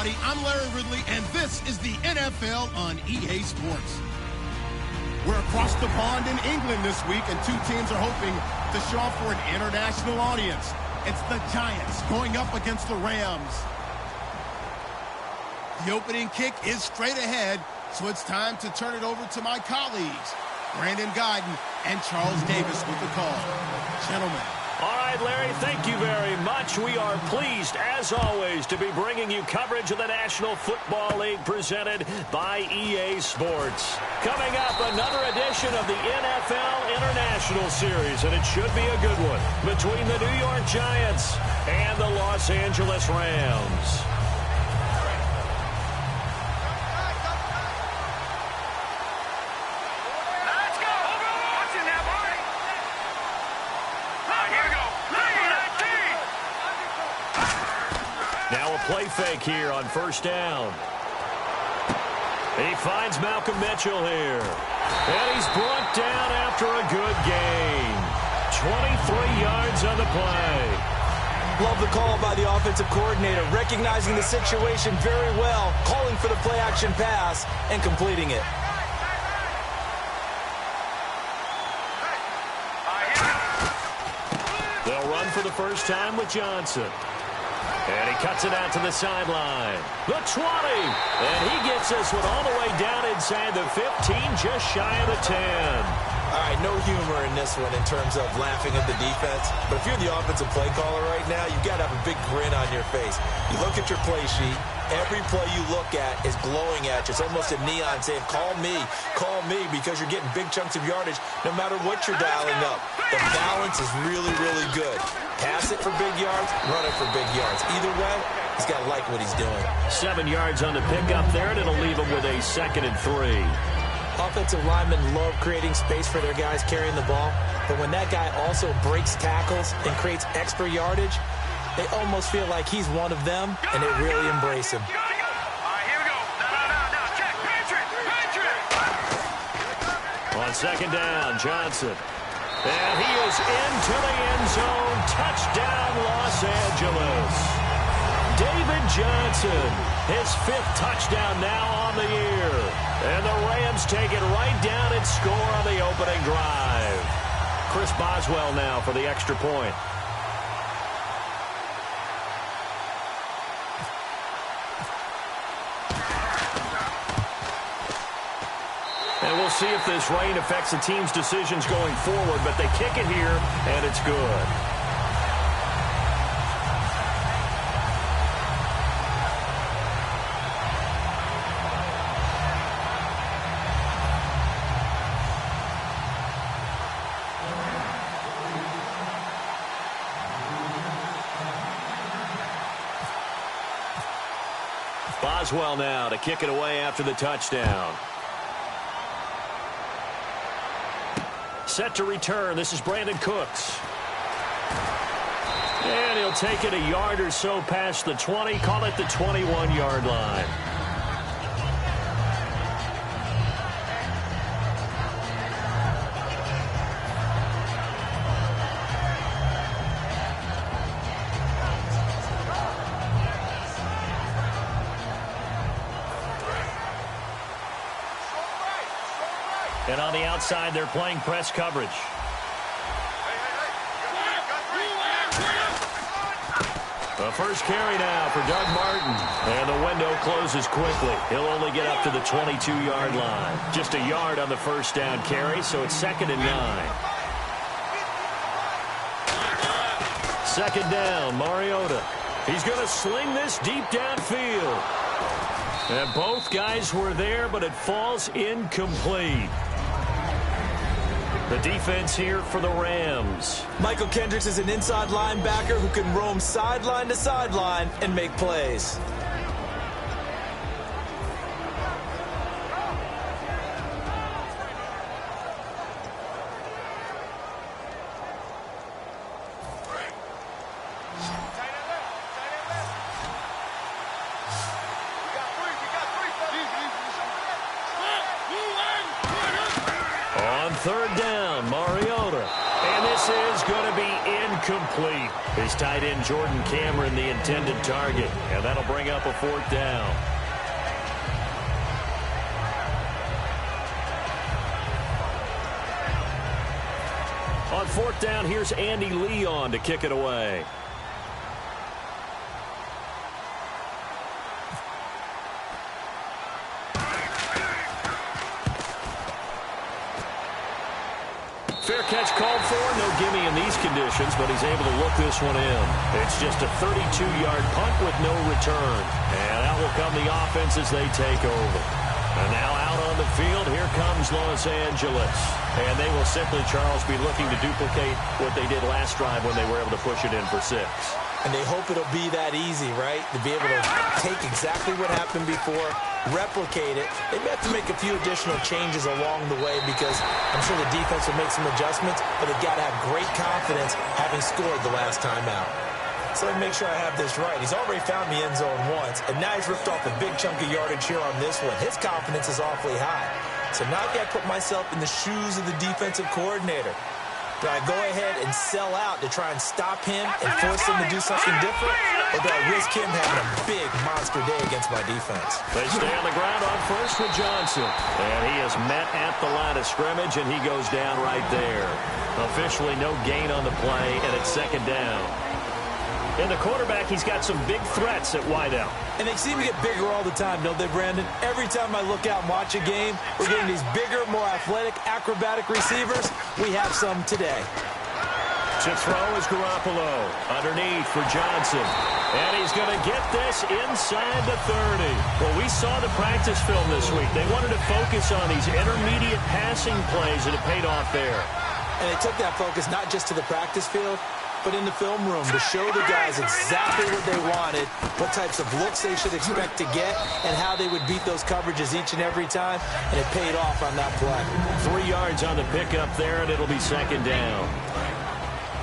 everybody. I'm Larry Ridley, and this is the NFL on EA Sports. We're across the pond in England this week, and two teams are hoping to show off for an international audience. It's the Giants going up against the Rams. The opening kick is straight ahead, so it's time to turn it over to my colleagues, Brandon Guyton and Charles Davis with the call. Gentlemen. All right, Larry, thank you very much. We are pleased, as always, to be bringing you coverage of the National Football League presented by EA Sports. Coming up, another edition of the NFL International Series, and it should be a good one, between the New York Giants and the Los Angeles Rams. Play fake here on first down. He finds Malcolm Mitchell here. And he's brought down after a good gain. 23 yards on the play. Love the call by the offensive coordinator, recognizing the situation very well, calling for the play-action pass, and completing it. They'll run for the first time with Johnson. And he cuts it out to the sideline. The 20. And he gets this one all the way down inside the 15, just shy of the 10. All right, no humor in this one in terms of laughing at the defense. But if you're the offensive play caller right now, you've got to have a big grin on your face. You look at your play sheet. Every play you look at is glowing at you. It's almost a neon saying, call me, because you're getting big chunks of yardage no matter what you're dialing up. The balance is really, really good. Pass it for big yards, run it for big yards. Either way, he's got to like what he's doing. 7 yards on the pickup there, and it'll leave him with a 2nd and 3. Offensive linemen love creating space for their guys carrying the ball, but when that guy also breaks tackles and creates extra yardage, they almost feel like he's one of them, and they really embrace him. On 2nd down, Johnson. And he is into the end zone. Touchdown, Los Angeles. David Johnson, his 5th touchdown now on the year. And the Rams take it right down and score on the opening drive. Chris Boswell now for the extra point. And we'll see if this rain affects the team's decisions going forward, but they kick it here, and it's good. Boswell now to kick it away after the touchdown. Set to return. This is Brandon Cooks. And he'll take it a yard or so past the 20. Call it the 21-yard line. And on the outside, they're playing press coverage. The first carry now for Doug Martin. And the window closes quickly. He'll only get up to the 22-yard line. Just a yard on the first down carry, so it's 2nd and 9. 2nd down, Mariota. He's going to sling this deep downfield. And both guys were there, but it falls incomplete. The defense here for the Rams. Michael Kendricks is an inside linebacker who can roam sideline to sideline and make plays. On 3rd down, Mariota. And This is going to be incomplete. His tight end, Jordan Cameron, the intended target. And that'll bring up a 4th down. On 4th down, here's Andy Leon to kick it away. Fair catch called for. No gimme in these conditions, but he's able to look this one in. It's just a 32-yard punt with no return. And out will come the offense as they take over. And now out on the field, here comes Los Angeles. And they will simply, Charles, be looking to duplicate what they did last drive when they were able to push it in for 6. And they hope it'll be that easy, right? To be able to take exactly what happened before, replicate it. They may have to make a few additional changes along the way because I'm sure the defense will make some adjustments, but they've got to have great confidence having scored the last time out. So let me make sure I have this right. He's already found the end zone once, and now he's ripped off a big chunk of yardage here on this one. His confidence is awfully high. So now I've got to put myself in the shoes of the defensive coordinator. Do I go ahead and sell out to try and stop him and force him to do something different? Or do I risk him having a big monster day against my defense? They stay on the ground on first with Johnson. And he is met at the line of scrimmage, and he goes down right there. Officially no gain on the play, and it's 2nd down. And the quarterback, he's got some big threats at wideout. And they seem to get bigger all the time, don't they, Brandon? Every time I look out and watch a game, we're getting these bigger, more athletic, acrobatic receivers. We have some today. To throw is Garoppolo. Underneath for Johnson. And he's going to get this inside the 30. Well, we saw the practice film this week. They wanted to focus on these intermediate passing plays, and it paid off there. And they took that focus not just to the practice field, but in the film room to show the guys exactly what they wanted, what types of looks they should expect to get, and how they would beat those coverages each and every time, and it paid off on that play. 3 yards on the pickup there, and it'll be 2nd down.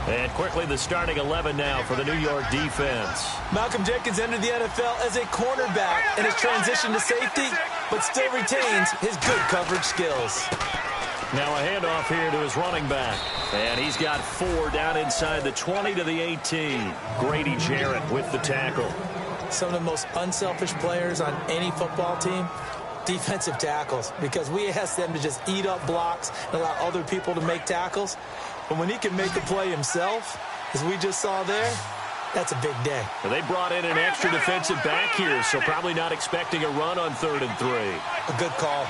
And quickly the starting 11 now for the New York defense. Malcolm Jenkins entered the NFL as a cornerback and has transitioned to safety, but still retains his good coverage skills. Now a handoff here to his running back. And he's got 4 down inside the 20 to the 18. Grady Jarrett with the tackle. Some of the most unselfish players on any football team, defensive tackles, because we ask them to just eat up blocks and allow other people to make tackles. But when he can make a play himself, as we just saw there, that's a big day. Well, they brought in an extra defensive back here, so probably not expecting a run on 3rd and 3. A good call.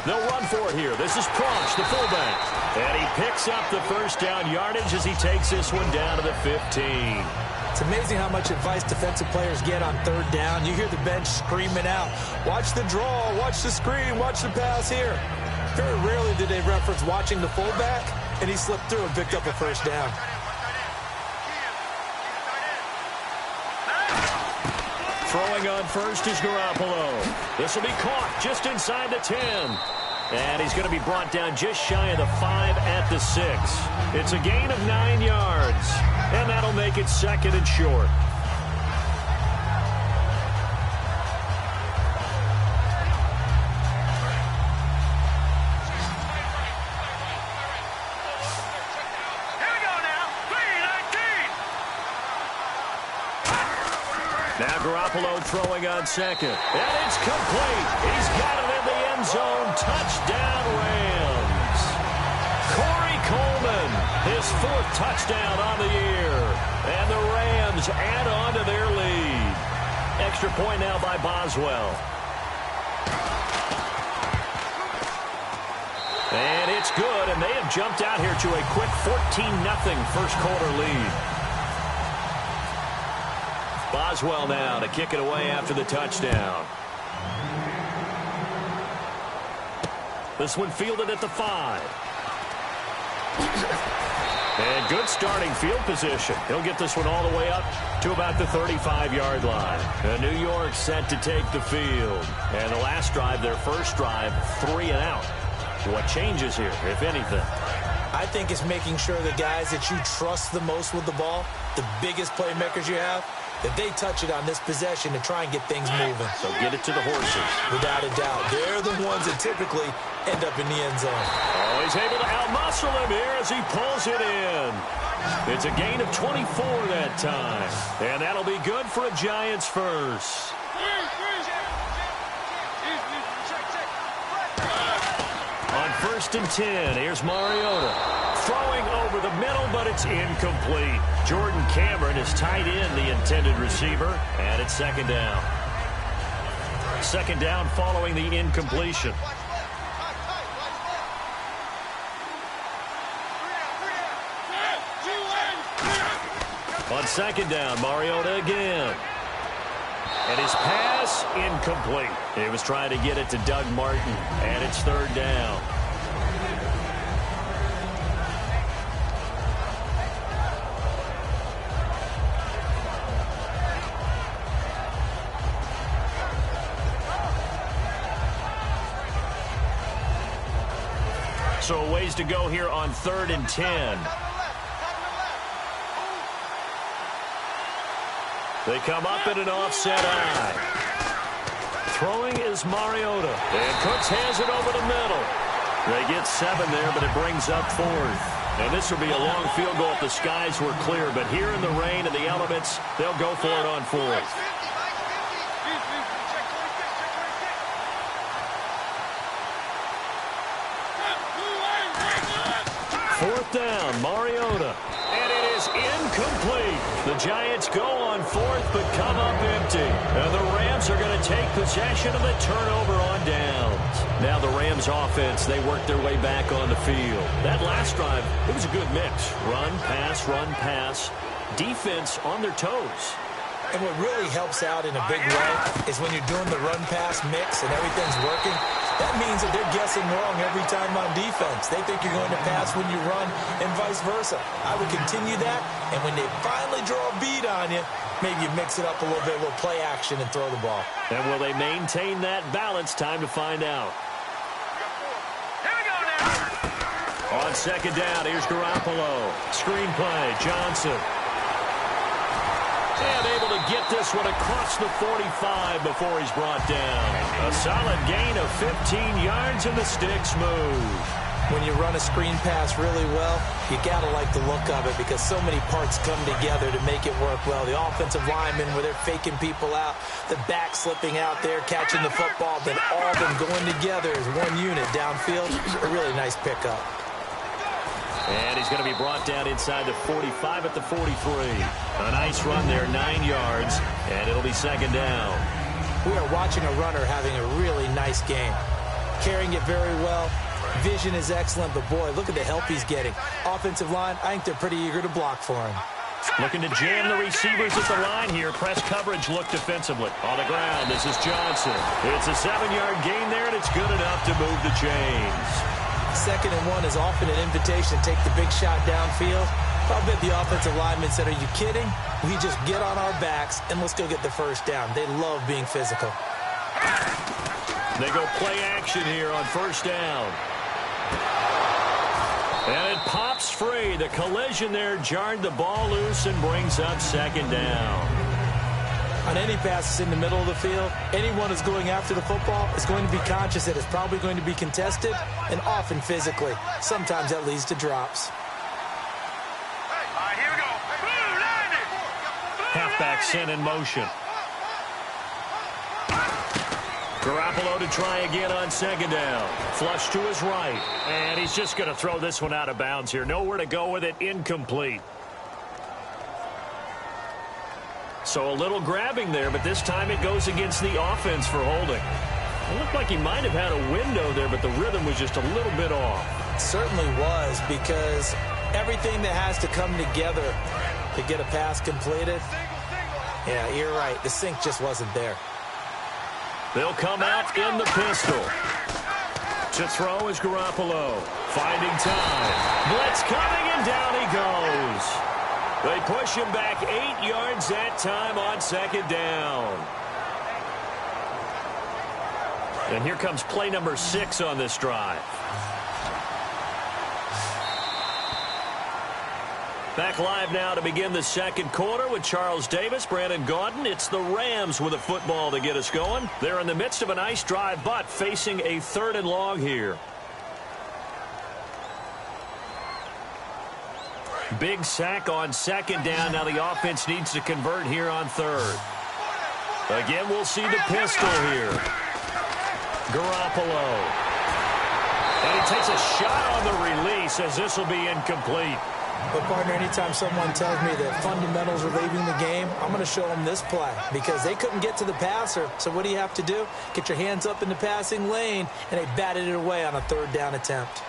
They'll run for it here. This is Prunch, the fullback. And he picks up the first down yardage as he takes this one down to the 15. It's amazing how much advice defensive players get on 3rd down. You hear the bench screaming out, watch the draw, watch the screen, watch the pass here. Very rarely do they reference watching the fullback, and he slipped through and picked up a first down. Throwing on first is Garoppolo. This will be caught just inside the 10. And he's going to be brought down just shy of the 5 at the 6. It's a gain of 9 yards. And that'll make it 2nd and short. Now Garoppolo throwing on 2nd. And it's complete. He's got it in the end zone. Touchdown, Rams. Corey Coleman, his 4th touchdown on the year. And the Rams add on to their lead. Extra point now by Boswell. And it's good, and they have jumped out here to a quick 14-0 first quarter lead. Boswell now to kick it away after the touchdown. This one fielded at the 5. And good starting field position. He'll get this one all the way up to about the 35-yard line. And New York set to take the field. And the last drive, their first drive, 3 and out. What changes here, if anything? I think it's making sure the guys that you trust the most with the ball, the biggest playmakers you have, that they touch it on this possession to try and get things moving. So get it to the horses. Without a doubt. They're the ones that typically end up in the end zone. Oh, he's able to outmuscle him here as he pulls it in. It's a gain of 24 that time. And that'll be good for a Giants first. On 1st and 10, here's Mariota. Throwing over the middle, but it's incomplete. Jordan Cameron is tied in the intended receiver, and it's 2nd down. 2nd down following the incompletion. On 2nd down, Mariota again. And his pass, incomplete. He was trying to get it to Doug Martin, and it's 3rd down. So a ways to go here on 3rd and 10. They come up in an offset eye. Throwing is Mariota. And Cooks has it over the middle. They get 7 there, but it brings up 4th. And this will be a long field goal if the skies were clear. But here in the rain and the elements, they'll go for it on 4th. 4th down, Mariota. And it is incomplete. The Giants go on 4th, but come up empty. And the Rams are going to take possession of the turnover on downs. Now the Rams offense, they work their way back on the field. That last drive, it was a good mix. Run, pass, defense on their toes. And what really helps out in a big way is when you're doing the run-pass mix and everything's working, that means that they're guessing wrong every time on defense. They think you're going to pass when you run and vice versa. I would continue that, and when they finally draw a bead on you, maybe you mix it up a little bit, a little play action, and throw the ball. And will they maintain that balance? Time to find out. On 2nd down, here's Garoppolo. Screen play, Johnson. And able to get this one across the 45 before he's brought down. A solid gain of 15 yards, and the sticks move. When you run a screen pass really well, you got to like the look of it because so many parts come together to make it work well. The offensive linemen, where they're faking people out, the back slipping out there, catching the football, then all of them going together as one unit downfield. A really nice pickup. And he's going to be brought down inside the 45 at the 43. A nice run there, 9 yards, and it'll be 2nd down. We are watching a runner having a really nice game. Carrying it very well. Vision is excellent, but boy, look at the help he's getting. Offensive line, I think they're pretty eager to block for him. Looking to jam the receivers at the line here. Press coverage look defensively. On the ground, this is Johnson. It's a 7-yard gain there, and it's good enough to move the chains. 2nd and 1 is often an invitation to take the big shot downfield. I'll bet the offensive linemen said, are you kidding? We just get on our backs and let's go get the 1st down. They love being physical. They go play action here on 1st down. And it pops free. The collision there jarred the ball loose and brings up 2nd down. On any passes in the middle of the field, anyone who's going after the football is going to be conscious that it's probably going to be contested and often physically. Sometimes that leads to drops. Here we go. Halfback sent in motion. Garoppolo to try again on 2nd down. Flush to his right. And he's just going to throw this one out of bounds here. Nowhere to go with it. Incomplete. So a little grabbing there, but this time it goes against the offense for holding. It looked like he might have had a window there, but the rhythm was just a little bit off. It certainly was, because everything that has to come together to get a pass completed, yeah, you're right. The sync just wasn't there. They'll come out in the pistol. To throw is Garoppolo. Finding time. Blitz coming, and down he goes. They push him back 8 yards that time on 2nd down. And here comes play number 6 on this drive. Back live now to begin the 2nd quarter with Charles Davis, Brandon Gaudin. It's the Rams with a football to get us going. They're in the midst of a nice drive, but facing a 3rd and long here. Big sack on second down. Now the offense needs to convert here on third. Again, we'll see the pistol here. Garoppolo. And he takes a shot on the release as this will be incomplete. But, partner, anytime someone tells me that fundamentals are leaving the game, I'm going to show them this play because they couldn't get to the passer. So what do you have to do? Get your hands up in the passing lane, and they batted it away on a third down attempt.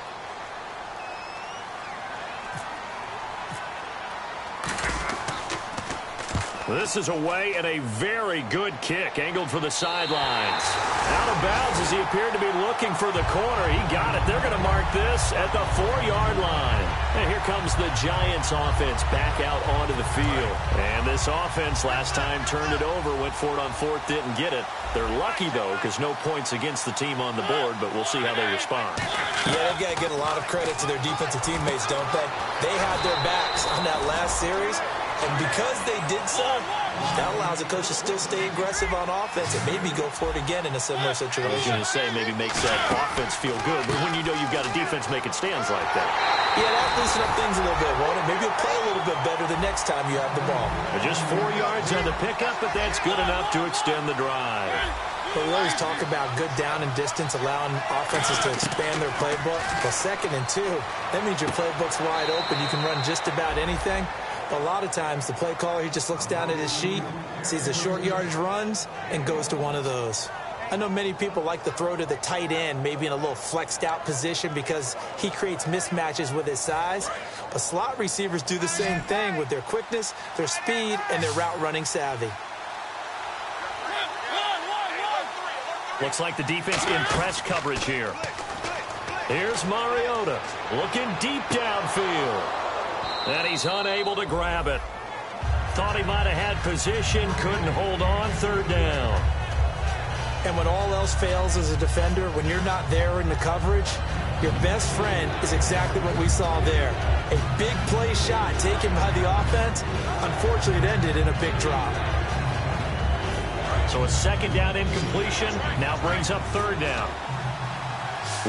This is away and a very good kick, angled for the sidelines. Out of bounds as he appeared to be looking for the corner. He got it. They're going to mark this at the 4-yard line. And here comes the Giants offense back out onto the field. And this offense last time turned it over, went for it on fourth, didn't get it. They're lucky, though, because no points against the team on the board, but we'll see how they respond. Yeah, they've got to get a lot of credit to their defensive teammates, don't they? They had their backs on that last series. And because they did so, that allows the coach to still stay aggressive on offense and maybe go for it again in a similar situation. I was going to say maybe makes that offense feel good, but when you know you've got a defense making stands like that. Yeah, that'll loosen up things a little bit, won't it? Maybe you'll play a little bit better the next time you have the ball. Just 4 yards on the pickup, but that's good enough to extend the drive. But we always talk about good down and distance, allowing offenses to expand their playbook. Well, 2nd and 2, that means your playbook's wide open. You can run just about anything. A lot of times, the play caller, he just looks down at his sheet, sees the short yardage runs, and goes to one of those. I know many people like to throw to the tight end, maybe in a little flexed out position because he creates mismatches with his size. But slot receivers do the same thing with their quickness, their speed, and their route running savvy. Looks like the defense in press coverage here. Here's Mariota looking deep downfield. And he's unable to grab it. Thought he might have had position, couldn't hold on, 3rd down. And when all else fails as a defender, when you're not there in the coverage, your best friend is exactly what we saw there. A big play shot taken by the offense. Unfortunately, it ended in a big drop. So a 2nd down incompletion now brings up 3rd down.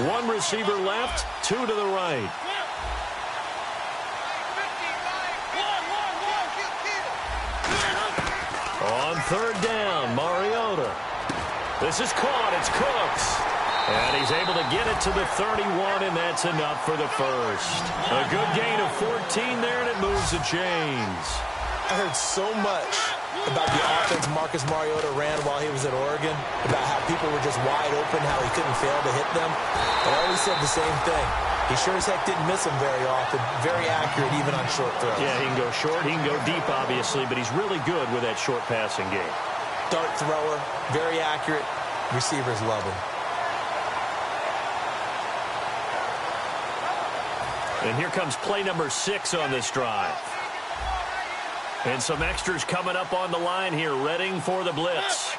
1 receiver left, 2 to the right. On 3rd down, Mariota. This is caught. It's Cooks. And he's able to get it to the 31, and that's enough for the first. A good gain of 14 there, and it moves the chains. I heard so much about the offense Marcus Mariota ran while he was at Oregon, about how people were just wide open, how he couldn't fail to hit them. But I always said the same thing. He sure as heck didn't miss them very often. Very accurate even on short throws. Yeah, he can go short. He can go deep, obviously, but he's really good with that short passing game. Dart thrower, very accurate. Receivers love him. And here comes play number 6 on this drive. And some extras coming up on the line here, readying for the blitz.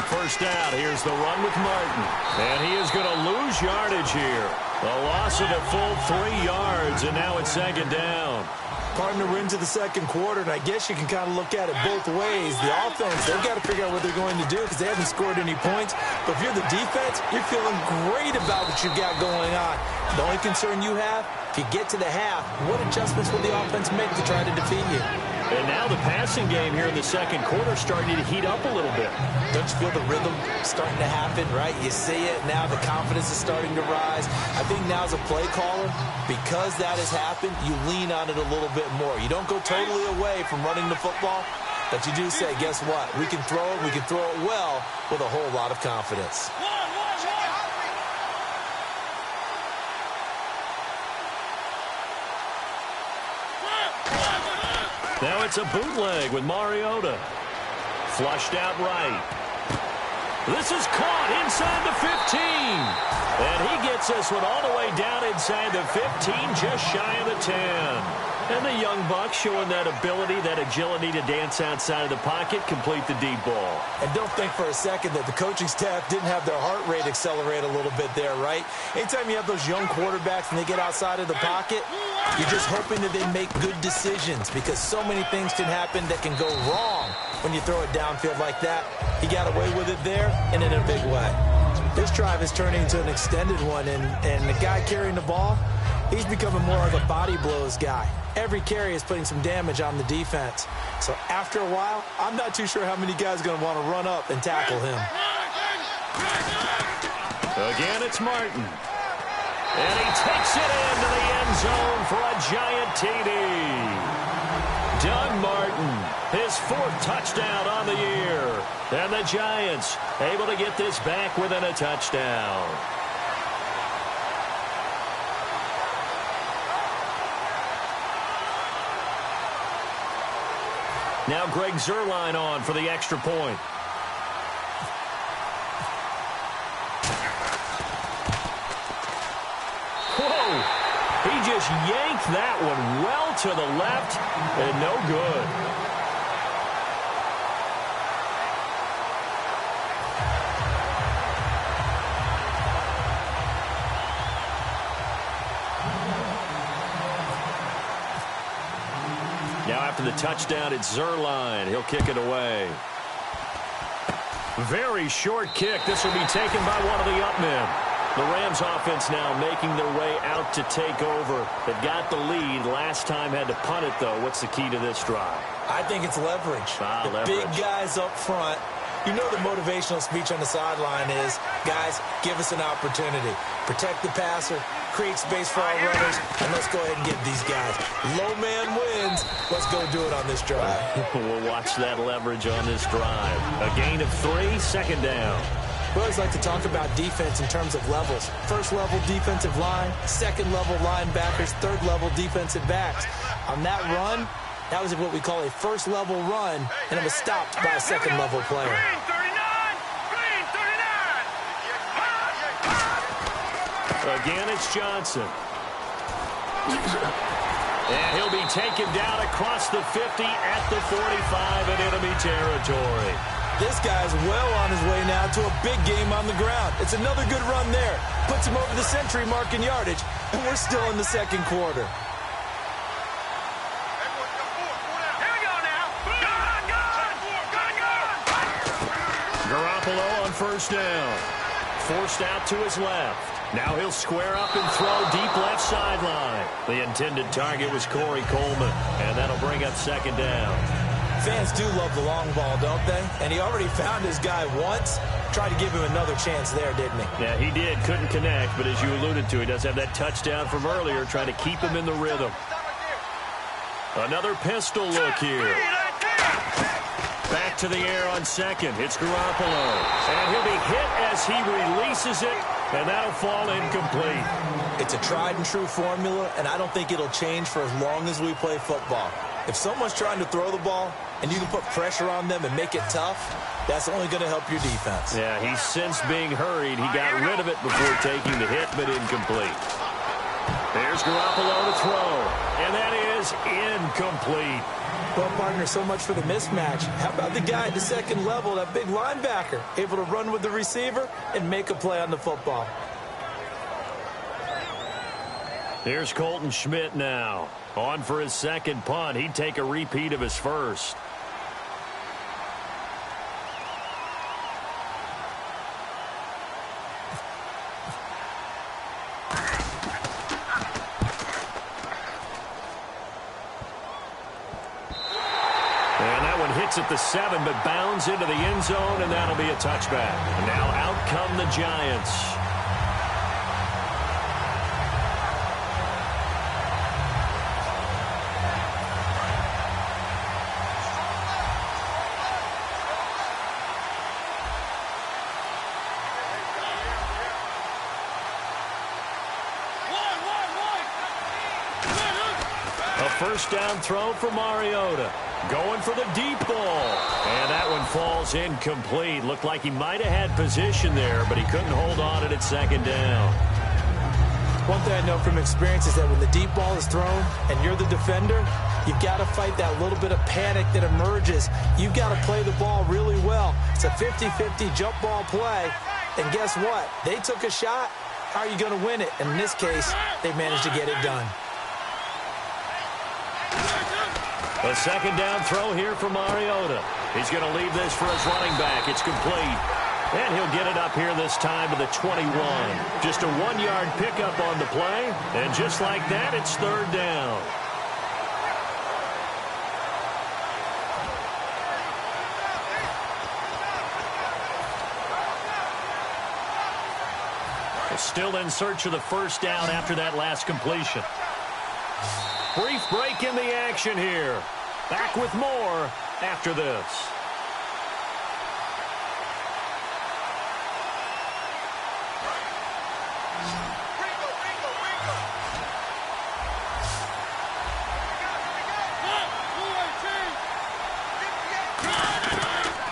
First down, here's the run with Martin. And he is going to lose yardage here. A loss of a full 3 yards, and now it's 2nd down. Partner, we're into the 2nd quarter, and I guess you can kind of look at it both ways. The offense, they've got to figure out what they're going to do because they haven't scored any points. But if you're the defense, you're feeling great about what you've got going on. The only concern you have, if you get to the half, what adjustments will the offense make to try to defeat you? And now the passing game here in the 2nd quarter starting to heat up a little bit. Don't you feel the rhythm starting to happen, right? You see it. Now the confidence is starting to rise. I think now as a play caller, because that has happened, you lean on it a little bit more. You don't go totally away from running the football, but you do say, guess what? We can throw it. We can throw it well with a whole lot of confidence. Now it's a bootleg with Mariota. Flushed out right. This is caught inside the 15. And he gets this one all the way down inside the 15, just shy of the 10. And the young buck showing that ability, that agility to dance outside of the pocket, complete the deep ball. And don't think for a second that the coaching staff didn't have their heart rate accelerate a little bit there, right? Anytime you have those young quarterbacks and they get outside of the pocket, you're just hoping that they make good decisions because so many things can happen that can go wrong when you throw it downfield like that. He got away with it there and in a big way. There's drive is turning into an extended one, and the guy carrying the ball, he's becoming more like a body blows guy. Every carry is putting some damage on the defense. So after a while, I'm not too sure how many guys are going to want to run up and tackle him. Again, it's Martin. And he takes it into the end zone for a giant TD. Doug Martin, his 4th touchdown on the year. And the Giants able to get this back within a touchdown. Now Greg Zuerlein on for the extra point. Whoa! He just yanked that one well to the left and no good. Now after the touchdown, it's Zuerlein. He'll kick it away. Very short kick. This will be taken by one of the up men. The Rams offense now making their way out to take over. They've got the lead. Last time had to punt it, though. What's the key to this drive? I think it's leverage. Leverage. Big guys up front. You know the motivational speech on the sideline is, guys, give us an opportunity. Protect the passer, create space for our runners, and let's go ahead and get these guys. Low man wins. Let's go do it on this drive. We'll watch that leverage on this drive. A gain of 3, 2nd down. We always like to talk about defense in terms of levels. First level defensive line, second level linebackers, third level defensive backs. On that run, that was what we call a first level run, and it was stopped by a second level player. Again, it's Johnson. And he'll be taken down across the 50 at the 45 in enemy territory. This guy's well on his way now to a big game on the ground. It's another good run there. Puts him over the century mark in yardage, and we're still in the second quarter. Garoppolo on first down. Forced out to his left. Now he'll square up and throw deep left sideline. The intended target was Corey Coleman, and that'll bring up 2nd down. Fans do love the long ball, don't they? And he already found his guy once. Tried to give him another chance there, didn't he? Yeah, he did. Couldn't connect, but as you alluded to, he does have that touchdown from earlier, trying to keep him in the rhythm. Another pistol look here. Back to the air on 2nd. It's Garoppolo. And he'll be hit as he releases it, and that'll fall incomplete. It's a tried-and-true formula, and I don't think it'll change for as long as we play football. If someone's trying to throw the ball and you can put pressure on them and make it tough, that's only going to help your defense. Yeah, he's since being hurried. He got rid of it before taking the hit, but incomplete. There's Garoppolo to throw, and that is incomplete. Well, partner, so much for the mismatch. How about the guy at the second level, that big linebacker, able to run with the receiver and make a play on the football? Here's Colton Schmidt now. On for his second punt. He'd take a repeat of his first. And that one hits at the 7, but bounds into the end zone, and that'll be a touchback. Now out come the Giants. First down throw for Mariota. Going for the deep ball. And that one falls incomplete. Looked like he might have had position there, but he couldn't hold on it at 2nd down. One thing I know from experience is that when the deep ball is thrown and you're the defender, you've got to fight that little bit of panic that emerges. You've got to play the ball really well. It's a 50-50 jump ball play. And guess what? They took a shot. How are you going to win it? And in this case, they managed to get it done. A 2nd down throw here for Mariota. He's going to leave this for his running back. It's complete. And he'll get it up here this time to the 21. Just a 1-yard pickup on the play. And just like that, it's third down. Still in search of the first down after that last completion. Brief break in the action here. Back with more after this.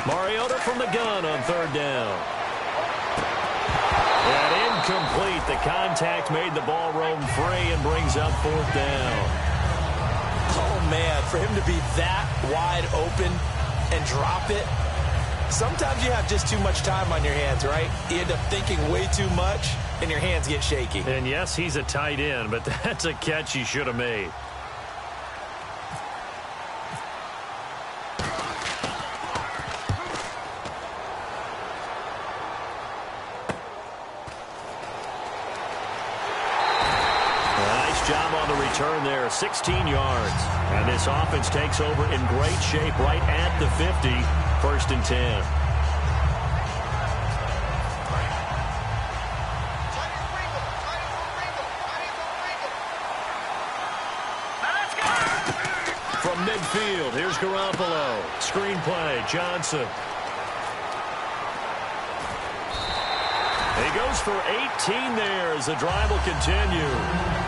Mariota from the gun on third down. And incomplete. The contact made the ball roam free and brings up fourth down. Oh, man, for him to be that wide open and drop it, sometimes you have just too much time on your hands, right? You end up thinking way too much, and your hands get shaky. And, yes, he's a tight end, but that's a catch he should have made. Job on the return there, 16 yards. And this offense takes over in great shape right at the 50, first and 10. From midfield, here's Garoppolo. Screen play, Johnson. He goes for 18 there as the drive will continue.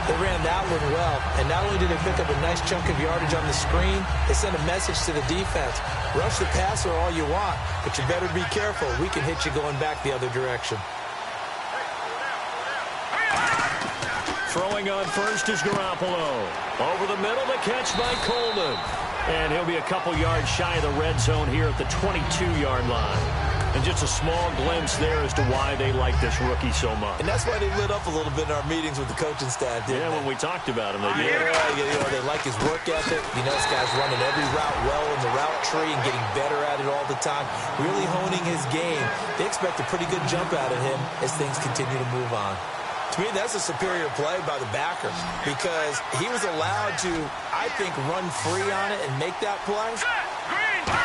They ran that one well, and not only did they pick up a nice chunk of yardage on the screen, they sent a message to the defense. Rush the passer all you want, but you better be careful. We can hit you going back the other direction. Throwing on first is Garoppolo. Over the middle, the catch by Coleman. And he'll be a couple yards shy of the red zone here at the 22-yard line. And just a small glimpse there as to why they like this rookie so much. And that's why they lit up a little bit in our meetings with the coaching staff, didn't they? When we talked about him, they did. Yeah, they like his work ethic. You know, this guy's running every route well in the route tree and getting better at it all the time, really honing his game. They expect a pretty good jump out of him as things continue to move on. To me, that's a superior play by the backer because he was allowed to, I think, run free on it and make that play.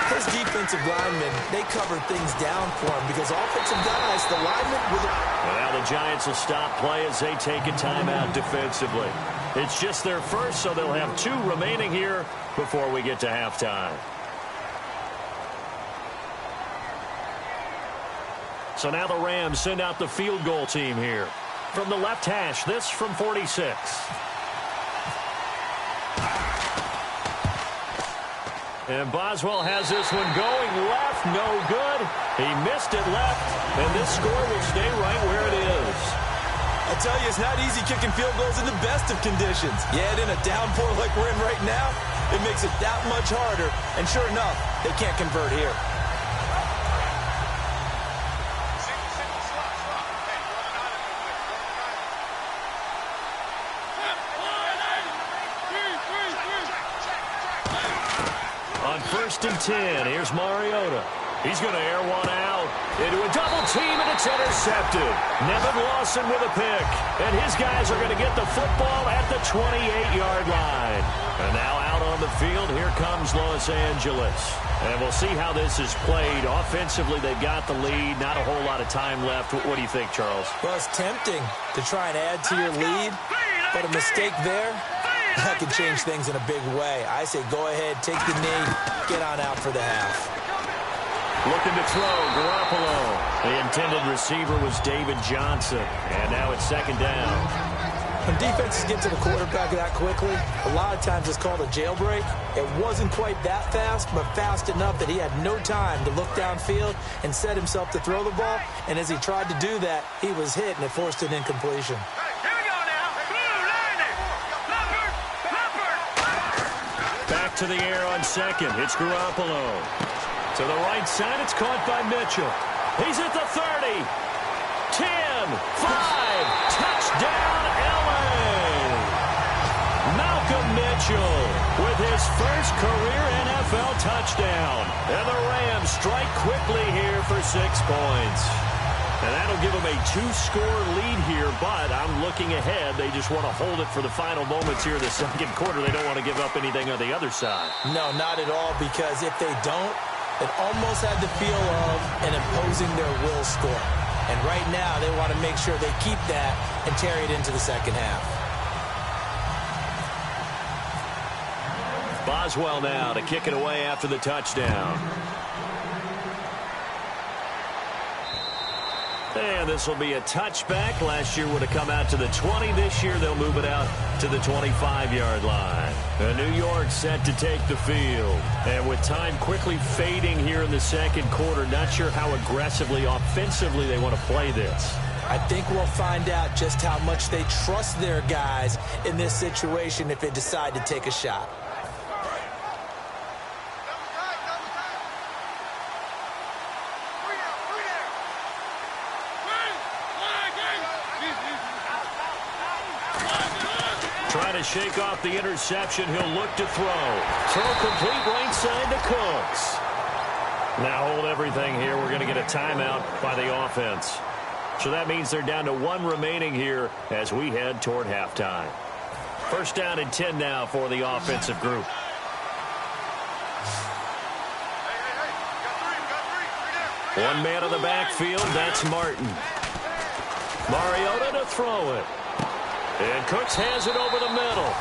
His defensive linemen, they covered things down for him because offensive guys, the linemen with it. Well, now the Giants will stop play as they take a timeout defensively. It's just their first, so they'll have 2 remaining here before we get to halftime. So now the Rams send out the field goal team here. From the left hash, this from 46. And Boswell has this one going left, no good. He missed it left, and this score will stay right where it is. I tell you, it's not easy kicking field goals in the best of conditions. Yet in a downpour like we're in right now, it makes it that much harder. And sure enough, they can't convert here. First and 10. Here's Mariota. He's going to air one out into a double team, and it's intercepted. Nevin Lawson with a pick. And his guys are going to get the football at the 28-yard line. And now out on the field, here comes Los Angeles. And we'll see how this is played. Offensively, they've got the lead. Not a whole lot of time left. What do you think, Charles? Well, it's tempting to try and add to your lead, but a mistake there, that could change things in a big way. I say go ahead, take the knee, get on out for the half. Looking to throw, Garoppolo. The intended receiver was David Johnson. And now it's second down. When defenses get to the quarterback that quickly, a lot of times it's called a jailbreak. It wasn't quite that fast, but fast enough that he had no time to look downfield and set himself to throw the ball. And as he tried to do that, he was hit, and it forced an incompletion. Back to the air on second. It's Garoppolo. To the right side, it's caught by Mitchell. He's at the 30. 10, 5, touchdown, LA. Malcolm Mitchell with his first career NFL touchdown. And the Rams strike quickly here for 6 points. And that'll give them a 2-score lead here, but I'm looking ahead. They just want to hold it for the final moments here in the second quarter. They don't want to give up anything on the other side. No, not at all, because if they don't, it almost had the feel of an imposing their will score. And right now, they want to make sure they keep that and carry it into the second half. Boswell now to kick it away after the touchdown. And this will be a touchback. Last year would have come out to the 20. This year they'll move it out to the 25-yard line. New York set to take the field. And with time quickly fading here in the second quarter, not sure how aggressively, offensively they want to play this. I think we'll find out just how much they trust their guys in this situation if they decide to take a shot. Trying to shake off the interception. He'll look to throw. Throw complete right side to Cooks. Now hold everything here. We're going to get a timeout by the offense. So that means they're down to 1 remaining here as we head toward halftime. First down and 10 now for the offensive group. One man in the backfield. That's Martin. Mariota to throw it. And Cooks has it over the middle.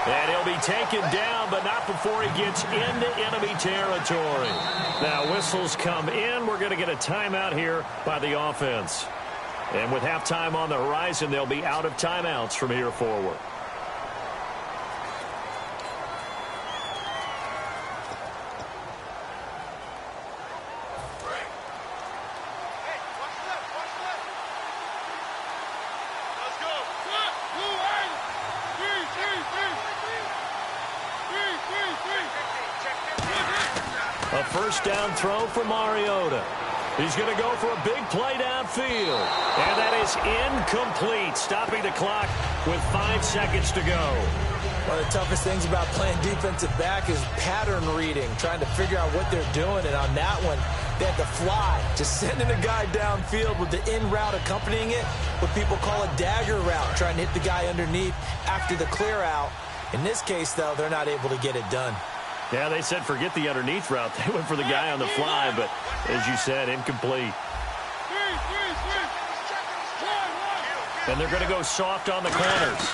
And he'll be taken down, but not before he gets into enemy territory. Now whistles come in. We're going to get a timeout here by the offense. And with halftime on the horizon, they'll be out of timeouts from here forward. A first down throw for Mariota. He's going to go for a big play downfield. And that is incomplete, stopping the clock with 5 seconds to go. One of the toughest things about playing defensive back is pattern reading, trying to figure out what they're doing. And on that one, they had to fly, just sending a guy downfield with the in route accompanying it, what people call a dagger route, trying to hit the guy underneath after the clear out. In this case, though, they're not able to get it done. Yeah, they said forget the underneath route. They went for the guy on the fly, but as you said, incomplete. And they're going to go soft on the corners.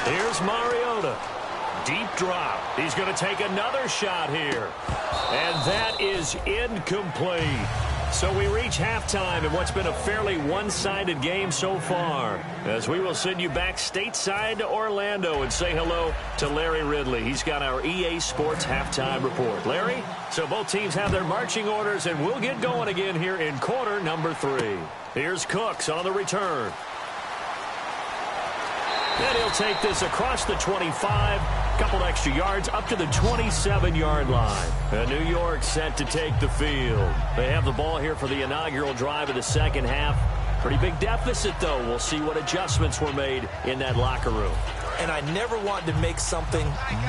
Here's Mariota. Deep drop. He's going to take another shot here. And that is incomplete. So we reach halftime in what's been a fairly one-sided game so far, as we will send you back stateside to Orlando and say hello to Larry Ridley. He's got our EA Sports halftime report. Larry, so both teams have their marching orders, and we'll get going again here in quarter number 3. Here's Cooks on the return. And he'll take this across the 25, couple extra yards up to the 27-yard line. And New York set to take the field. They have the ball here for the inaugural drive of the second half. Pretty big deficit, though. We'll see what adjustments were made in that locker room. And I never want to make something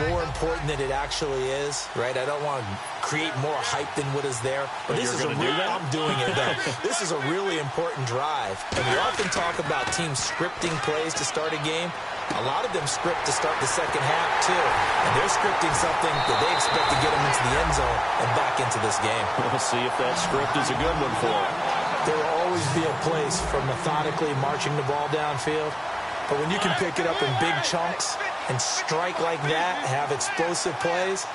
more important than it actually is, right? I don't want to create more hype than what is there. But this is a real, I'm doing it, though. This is a really important drive. And we often talk about teams scripting plays to start a game. A lot of them script to start the second half, too. And they're scripting something that they expect to get them into the end zone and back into this game. We'll see if that script is a good one for them. There will always be a place for methodically marching the ball downfield. But when you can pick it up in big chunks and strike like that, have explosive plays,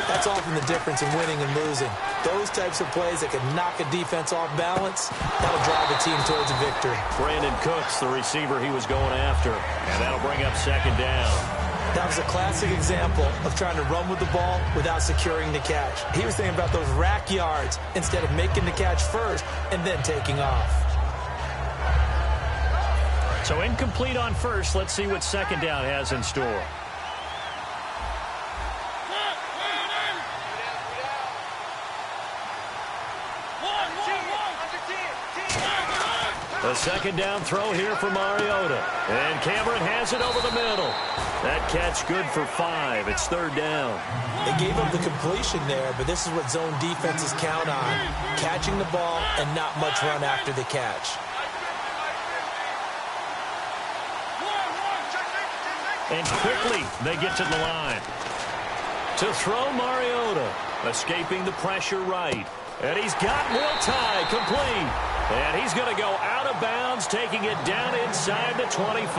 that's often the difference in winning and losing. Those types of plays that can knock a defense off balance, that'll drive a team towards a victory. Brandon Cooks, the receiver he was going after, and that'll bring up second down. That was a classic example of trying to run with the ball without securing the catch. He was thinking about those rack yards instead of making the catch first and then taking off. So incomplete on first. Let's see what second down has in store. A second down throw here for Mariota. And Cameron has it over the middle. That catch good for 5. It's third down. They gave up the completion there, but this is what zone defenses count on. Catching the ball and not much run after the catch. And quickly they get to the line. To throw Mariota. Escaping the pressure right. And he's got Will Tye complete. And he's going to go out of bounds, taking it down inside the 25.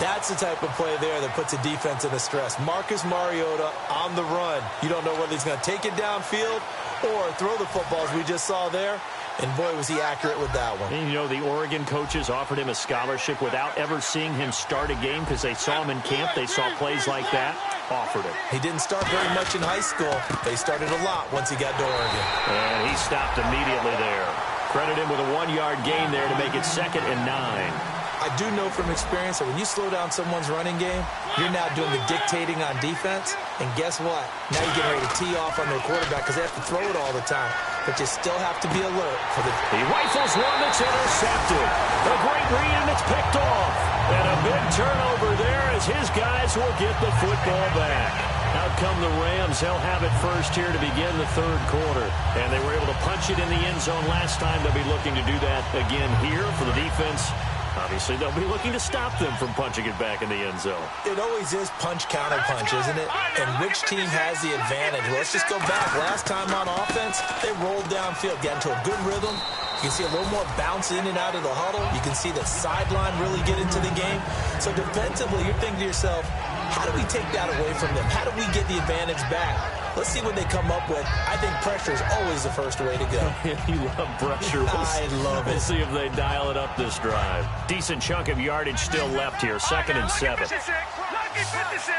That's the type of play there that puts a defense in a stress. Marcus Mariota on the run. You don't know whether he's going to take it downfield or throw the footballs we just saw there. And, boy, was he accurate with that one. And, you know, the Oregon coaches offered him a scholarship without ever seeing him start a game because they saw him in camp. They saw plays like that. Offered it. He didn't start very much in high school, but he started a lot once he got to Oregon. And he stopped immediately there. Credit him with a 1-yard gain there to make it 2nd and 9. I do know from experience that when you slow down someone's running game, you're now doing the dictating on defense. And guess what? Now you're getting ready to tee off on their quarterback because they have to throw it all the time. But you still have to be alert for the... He rifles one that's intercepted. A great read, and it's picked off. And a big turnover there as his guys will get the football back. Out come the Rams. They'll have it first here to begin the third quarter. And they were able to punch it in the end zone last time. They'll be looking to do that again here for the defense. Obviously, they'll be looking to stop them from punching it back in the end zone. It always is punch-counter-punch, isn't it? And which team has the advantage? Well, let's just go back. Last time on offense, they rolled downfield, got into a good rhythm. You can see a little more bounce in and out of the huddle. You can see the sideline really get into the game. So defensively, you're thinking to yourself, how do we take that away from them? How do we get the advantage back? Let's see what they come up with. I think pressure is always the first way to go. You love pressure. I love it. We'll see if they dial it up this drive. Decent chunk of yardage still left here. 2nd and 7. 56. Lucky 56.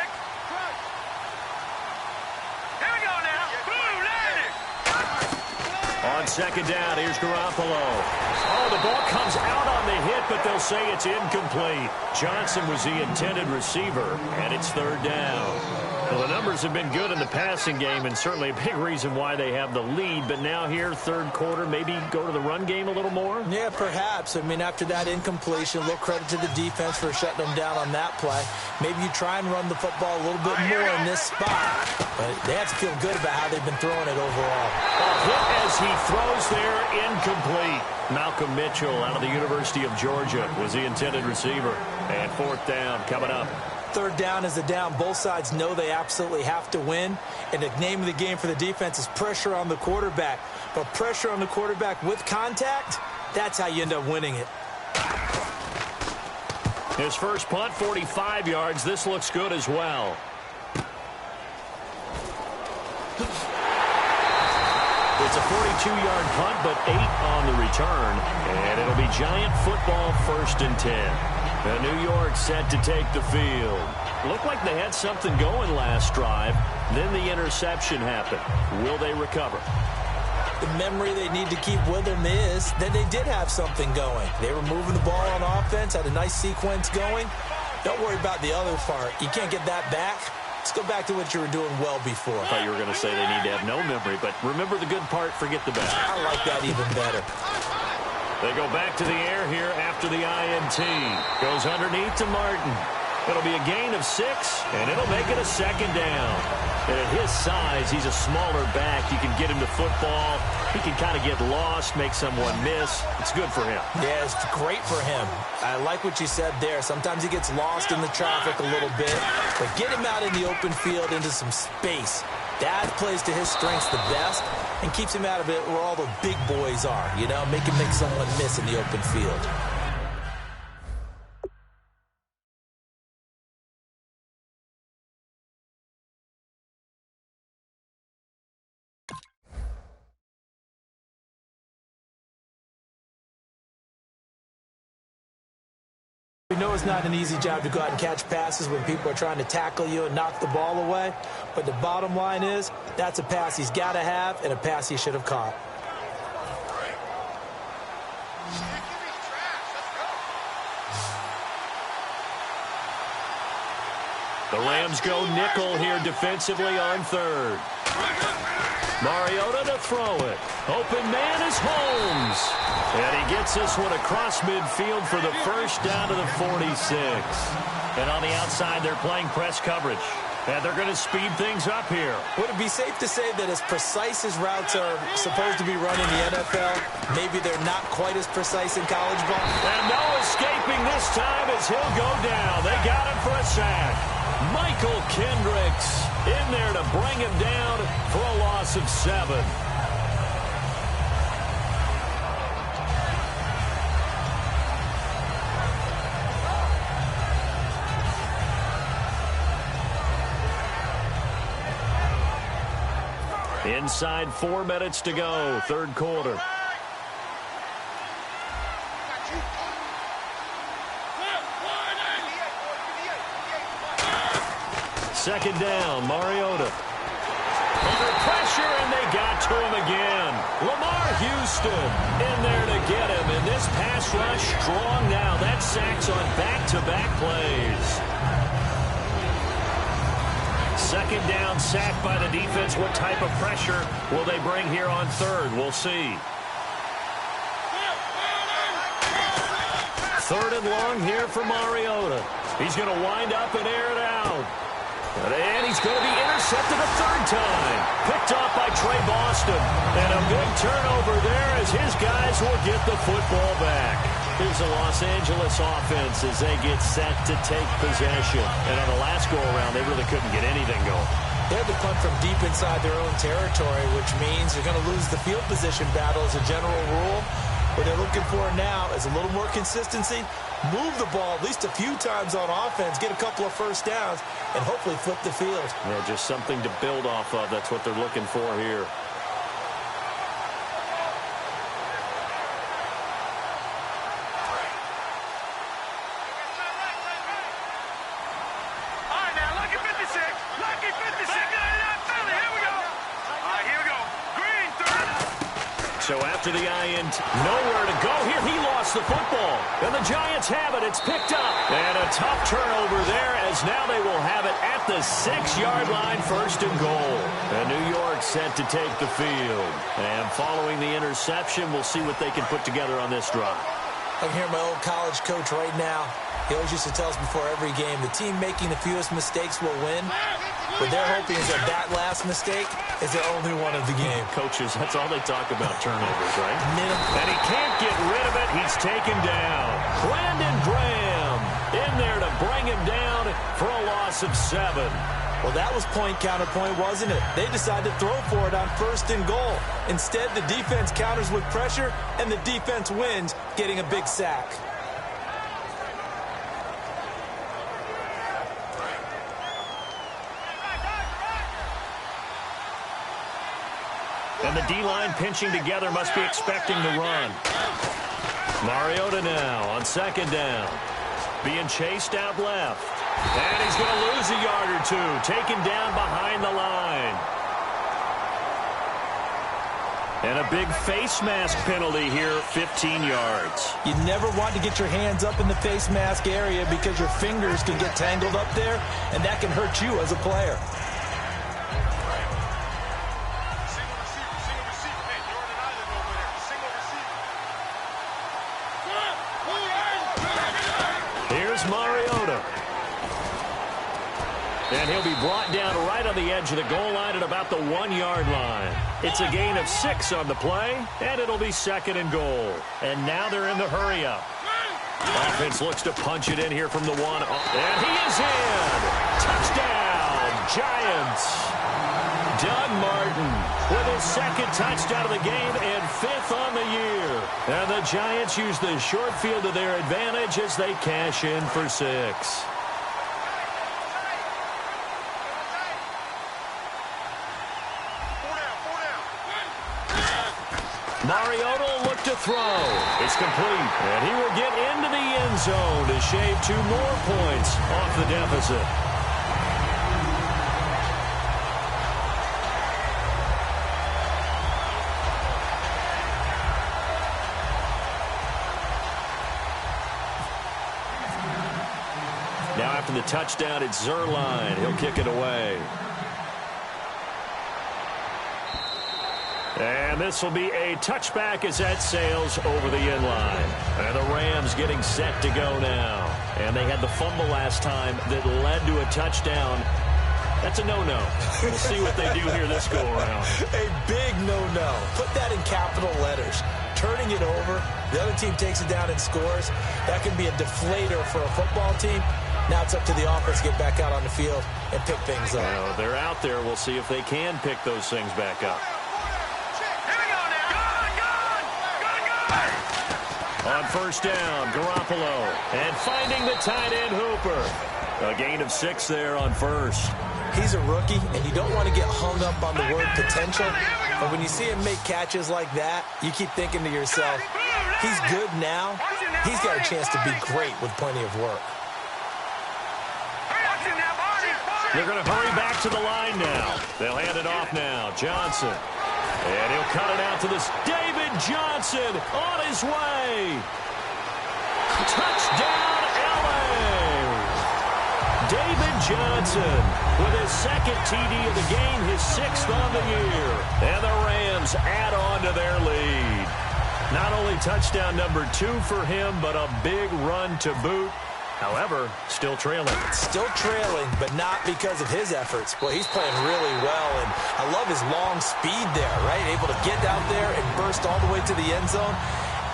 Here we go now. Blue landing. On 2nd down, here's Garoppolo. Oh, the ball comes out on the hit, but they'll say it's incomplete. Johnson was the intended receiver, and it's 3rd down. Well, the numbers have been good in the passing game, and certainly a big reason why they have the lead. But now here, third quarter, maybe go to the run game a little more? Yeah, perhaps. I mean, after that incompletion, a little credit to the defense for shutting them down on that play. Maybe you try and run the football a little bit more in this spot. But they have to feel good about how they've been throwing it overall. A hit as he throws there, incomplete. Malcolm Mitchell out of the University of Georgia was the intended receiver. And 4th down coming up. 3rd down is the down. Both sides know they absolutely have to win. And the name of the game for the defense is pressure on the quarterback. But pressure on the quarterback with contact, that's how you end up winning it. His first punt, 45 yards. This looks good as well. It's a 42-yard punt, but 8 on the return. And it'll be Giant football, 1st and 10. And New York set to take the field. Looked like they had something going last drive. Then the interception happened. Will they recover? The memory they need to keep with them is that they did have something going. They were moving the ball on offense, had a nice sequence going. Don't worry about the other part. You can't get that back. Let's go back to what you were doing well before. I thought you were going to say they need to have no memory, but remember the good part, forget the bad. I like that even better. They go back to the air here after the INT. Goes underneath to Martin. It'll be a gain of 6, and it'll make it a 2nd down. And at his size, he's a smaller back. You can get him to football. He can kind of get lost, make someone miss. It's good for him. Yeah, it's great for him. I like what you said there. Sometimes he gets lost in the traffic a little bit. But get him out in the open field into some space. That plays to his strengths the best and keeps him out of it where all the big boys are. You know, make him make someone miss in the open field. We know it's not an easy job to go out and catch passes when people are trying to tackle you and knock the ball away. But the bottom line is, that's a pass he's got to have and a pass he should have caught. The Rams go nickel here defensively on 3rd. Mariota to throw it. Open man is Holmes. And he gets this one across midfield for the first down to the 46. And on the outside, they're playing press coverage. And they're going to speed things up here. Would it be safe to say that as precise as routes are supposed to be run in the NFL, maybe they're not quite as precise in college ball? And no escaping this time as he'll go down. They got him for a sack. Michael Kendricks in there to bring him down for a loss of 7. Inside 4 minutes to go, third quarter. Second down, Mariota. Under pressure, and they got to him again. Lamar Houston in there to get him. And this pass rush strong now. That sacks on back-to-back plays. Second down, sack by the defense. What type of pressure will they bring here on third? We'll see. Third and long here for Mariota. He's going to wind up and air it out. And he's going to be intercepted a third time. Picked off by Trey Boston. And a big turnover there as his guys will get the football back. Here's the Los Angeles offense as they get set to take possession. And on the last go-around, they really couldn't get anything going. They had to punt from deep inside their own territory, which means they're going to lose the field position battle as a general rule. What they're looking for now is a little more consistency, move the ball at least a few times on offense, get a couple of first downs, and hopefully flip the field. Yeah, just something to build off of. That's what they're looking for here. So after the INT, nowhere to go here. He lost the football. And the Giants have it. It's picked up. And a tough turnover there as now they will have it at the 6-yard line, first and goal. And New York set to take the field. And following the interception, we'll see what they can put together on this drive. I can hear my old college coach right now. He always used to tell us before every game, the team making the fewest mistakes will win. What they're hoping is that that last mistake is their only one of the game. Coaches, that's all they talk about, turnovers, right? And he can't get rid of it. He's taken down. Brandon Graham in there to bring him down for a loss of 7. Well, that was point counterpoint, wasn't it? They decided to throw for it on first and goal. Instead, the defense counters with pressure, and the defense wins, getting a big sack. And the D-line pinching together must be expecting the run. Mariota now on second down. Being chased out left. And he's going to lose a yard or two. Taken down behind the line. And a big face mask penalty here, 15 yards. You never want to get your hands up in the face mask area because your fingers can get tangled up there, and that can hurt you as a player. Mariota. And he'll be brought down right on the edge of the goal line at about the 1-yard line. It's a gain of 6 on the play, and it'll be second and goal. And now they're in the hurry-up. Offense looks to punch it in here from the 1. And he is in. Touchdown, Giants. Doug Martin with his second touchdown of the game and 5th on the year. And the Giants use the short field to their advantage as they cash in for 6. Mariota will look to throw. It's complete. And he will get into the end zone to shave 2 more points off the deficit. Now after the touchdown, it's Zerline. He'll kick it away. And this will be a touchback as that sails over the end line. And the Rams getting set to go now. And they had the fumble last time that led to a touchdown. That's a no-no. We'll see what they do here this go-around. A big no-no. Put that in capital letters. Turning it over, the other team takes it down and scores. That can be a deflator for a football team. Now it's up to the offense to get back out on the field and pick things up. Well, they're out there. We'll see if they can pick those things back up. On first down, Garoppolo. And finding the tight end, Hooper. A gain of 6 there on first. He's a rookie, and you don't want to get hung up on the word potential. But when you see him make catches like that, you keep thinking to yourself, he's good now. He's got a chance to be great with plenty of work. They're going to hurry back to the line now. They'll hand it off now. Johnson. And he'll cut it out to this. David Johnson on his way. Touchdown, LA. David Johnson with his second TD of the game, his 6th on the year. And the Rams add on to their lead. Not only touchdown number 2 for him, but a big run to boot. However, still trailing. Still trailing, but not because of his efforts. Well, he's playing really well, and I love his long speed there, right? Able to get out there and burst all the way to the end zone,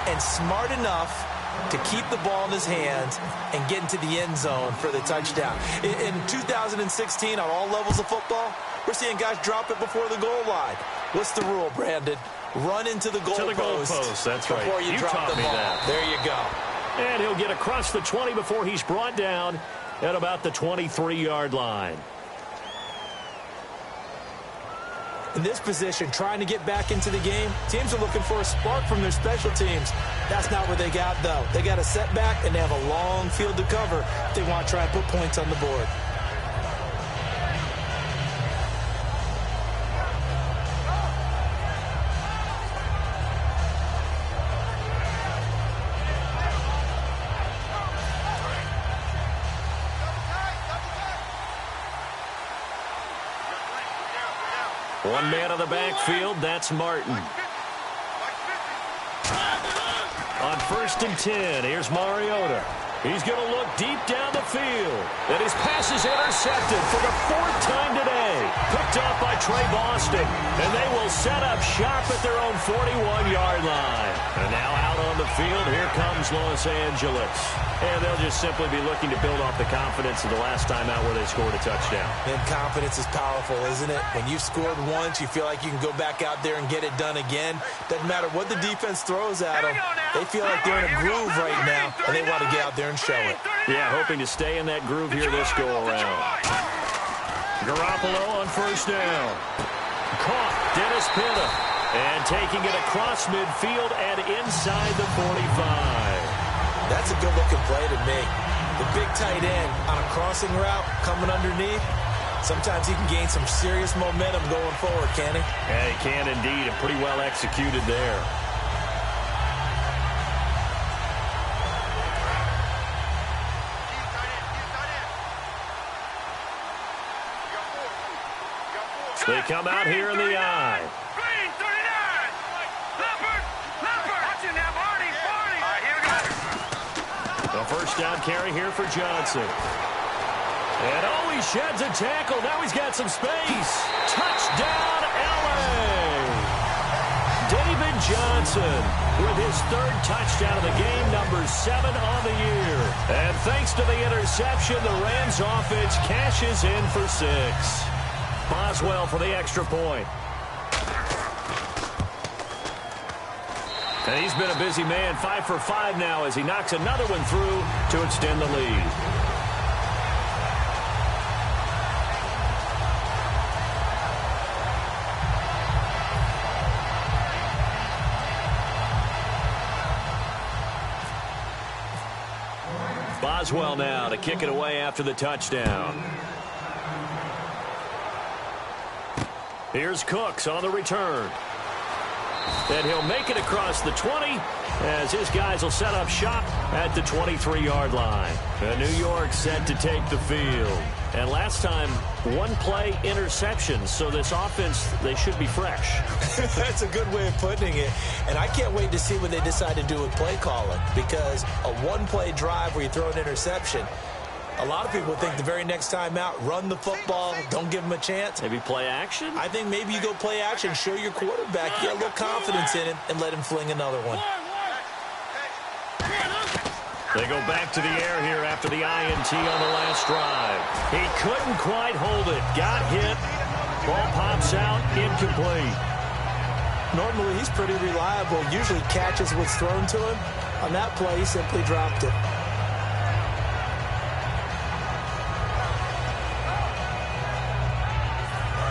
and smart enough to keep the ball in his hands and get into the end zone for the touchdown. In 2016, on all levels of football, we're seeing guys drop it before the goal line. What's the rule, Brandon? Run into the goalpost. That's right. Before you drop the ball. There you go. And he'll get across the 20 before he's brought down at about the 23-yard line. In this position, trying to get back into the game, teams are looking for a spark from their special teams. That's not what they got, though. They got a setback, and they have a long field to cover if they want to try and put points on the board. One man on the backfield, that's Martin. On first and 10, here's Mariota. He's going to look deep down the field. And his pass is intercepted for the 4th time today. Picked off by Trey Boston. And they will set up shop at their own 41-yard line. And now out on the field, here comes Los Angeles. And they'll just simply be looking to build off the confidence of the last time out where they scored a touchdown. And confidence is powerful, isn't it? When you've scored once, you feel like you can go back out there and get it done again. Doesn't matter what the defense throws at them. They feel like they're in a groove right now, and they want to get out there and show it. Yeah, hoping to stay in that groove here this go-around. Garoppolo on first down. Caught, Dennis Pitta. And taking it across midfield and inside the 45. That's a good-looking play to me. The big tight end on a crossing route coming underneath. Sometimes he can gain some serious momentum going forward, can he? Yeah, he can indeed, and pretty well executed there. They come out here in the eye. A first down carry here for Johnson. And oh, he sheds a tackle. Now he's got some space. Touchdown, LA. David Johnson with his 3rd touchdown of the game, number 7 on the year. And thanks to the interception, the Rams offense cashes in for 6. Boswell for the extra point. And he's been a busy man, 5 for 5 now as he knocks another one through to extend the lead. Boswell now to kick it away after the touchdown. Here's Cooks on the return. And he'll make it across the 20 as his guys will set up shop at the 23-yard line. And New York set to take the field. And last time, one-play interception. So this offense, they should be fresh. That's a good way of putting it. And I can't wait to see what they decide to do with play calling, because a one-play drive where you throw an interception, a lot of people think the very next time out, run the football, don't give them a chance. Maybe play action? I think maybe you go play action, show your quarterback, get a little confidence in him, and let him fling another one. They go back to the air here after the INT on the last drive. He couldn't quite hold it. Got hit. Ball pops out. Incomplete. Normally, he's pretty reliable. Usually catches what's thrown to him. On that play, he simply dropped it.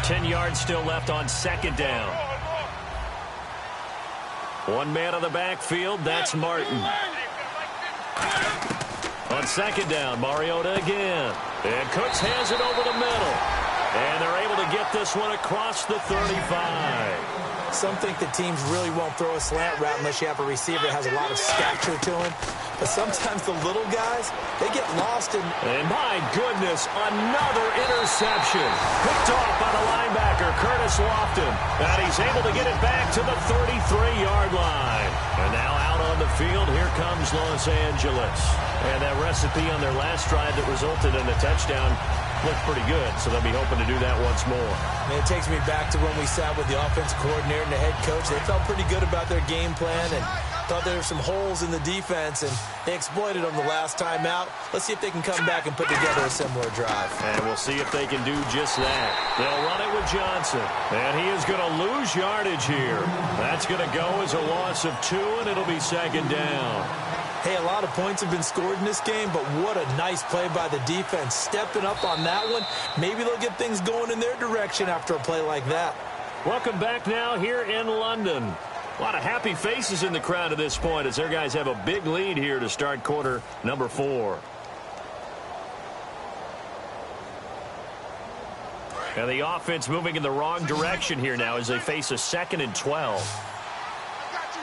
Ten yards still left on second down. One man on the backfield. That's Martin. On second down, Mariota again. And Cooks has it over the middle. And they're able to get this one across the 35. Some think the teams really won't throw a slant route unless you have a receiver that has a lot of stature to him. But sometimes the little guys, they get lost in... And my goodness, another interception. Picked off by the linebacker, Curtis Lofton. And he's able to get it back to the 33-yard line. And now out on the field, here comes Los Angeles. And that recipe on their last drive that resulted in a touchdown looked pretty good, so they'll be hoping to do that once more. And it takes me back to when we sat with the offensive coordinator and the head coach. They felt pretty good about their game plan and thought there were some holes in the defense, and they exploited them the last time out. Let's see if they can come back and put together a similar drive. And we'll see if they can do just that. They'll run it with Johnson, and he is going to lose yardage here. That's going to go as a loss of 2, and it'll be second down. Hey, a lot of points have been scored in this game, but what a nice play by the defense. Stepping up on that one. Maybe they'll get things going in their direction after a play like that. Welcome back now here in London. A lot of happy faces in the crowd at this point as their guys have a big lead here to start quarter number 4. And the offense moving in the wrong direction here now as they face a 2nd and 12.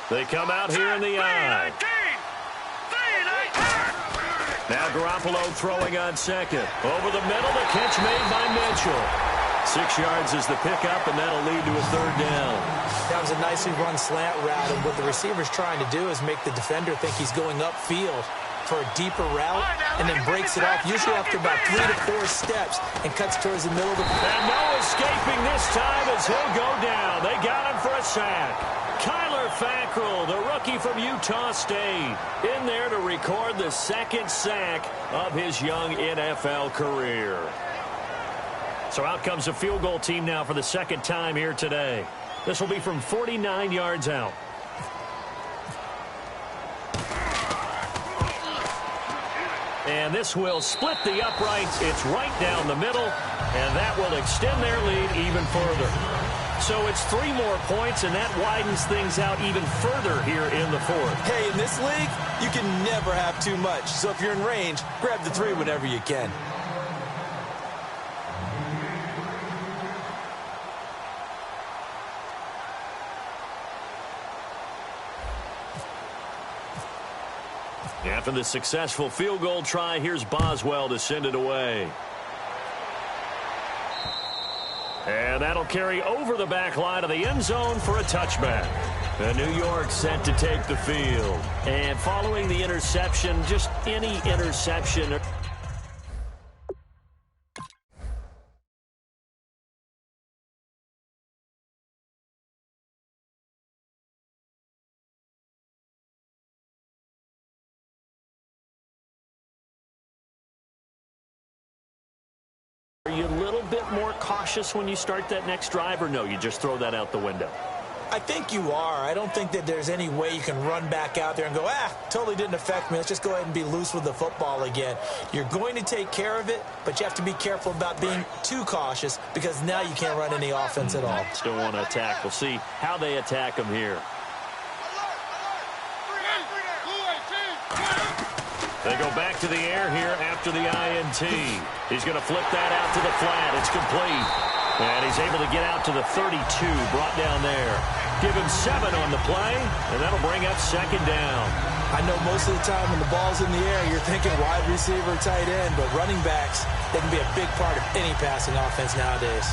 They come out here in the I. Now Garoppolo throwing on second. Over the middle, the catch made by Mitchell. 6 yards is the pickup, and that'll lead to a 3rd down. That was a nicely run slant route, and what the receiver's trying to do is make the defender think he's going upfield for a deeper route, and then breaks it off, usually after about 3 to 4 steps, and cuts towards the middle of the field. And no escaping this time as he'll go down. They got him for a sack. Kyler Fackrell, the rookie from Utah State, in there to record the 2nd sack of his young NFL career. So out comes the field goal team now for the 2nd time here today. This will be from 49 yards out. And this will split the uprights. It's right down the middle, and that will extend their lead even further. So it's 3 more points, and that widens things out even further here in the 4th. Hey, in this league, you can never have too much. So if you're in range, grab the 3 whenever you can. After the successful field goal try, here's Boswell to send it away. And that'll carry over the back line of the end zone for a touchback. And New York set to take the field. And following the interception, just any interception. Are you a little bit more cautious when you start that next drive, or no, you just throw that out the window? I think you are. I don't think that there's any way you can run back out there and go, totally didn't affect me. Let's just go ahead and be loose with the football again. You're going to take care of it, but you have to be careful about being too cautious because now you can't run any offense at all. Still want to attack. We'll see how they attack them here. They go back to the air here after the INT. He's going to flip that out to the flat. It's complete. And he's able to get out to the 32, brought down there. Give him 7 on the play, and that'll bring up second down. I know most of the time when the ball's in the air, you're thinking wide receiver, tight end, but running backs, they can be a big part of any passing offense nowadays.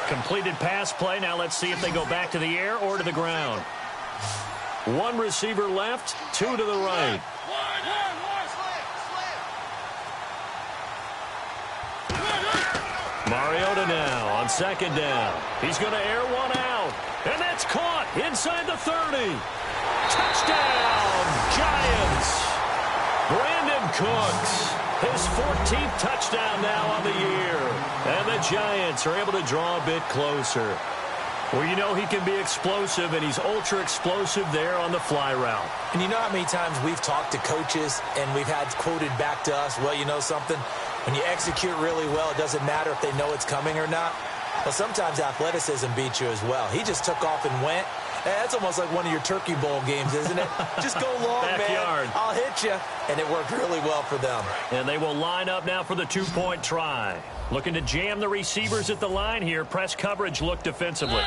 Completed pass play. Now let's see if they go back to the air or to the ground. 1 receiver left, 2 to the right. Mariota now on second down. He's going to air one out. And that's caught inside the 30. Touchdown, Giants. Brandon Cooks. His 14th touchdown now on the year. And the Giants are able to draw a bit closer. Well, you know he can be explosive, and he's ultra-explosive there on the fly route. And you know how many times we've talked to coaches and we've had quoted back to us, well, you know something? When you execute really well, it doesn't matter if they know it's coming or not. Well, sometimes athleticism beats you as well. He just took off and went. That's almost like one of your Turkey Bowl games, isn't it? Just go long, Backyard. man. I'll hit you. And it worked really well for them. And they will line up now for the 2-point try. Looking to jam the receivers at the line here. Press coverage look defensively.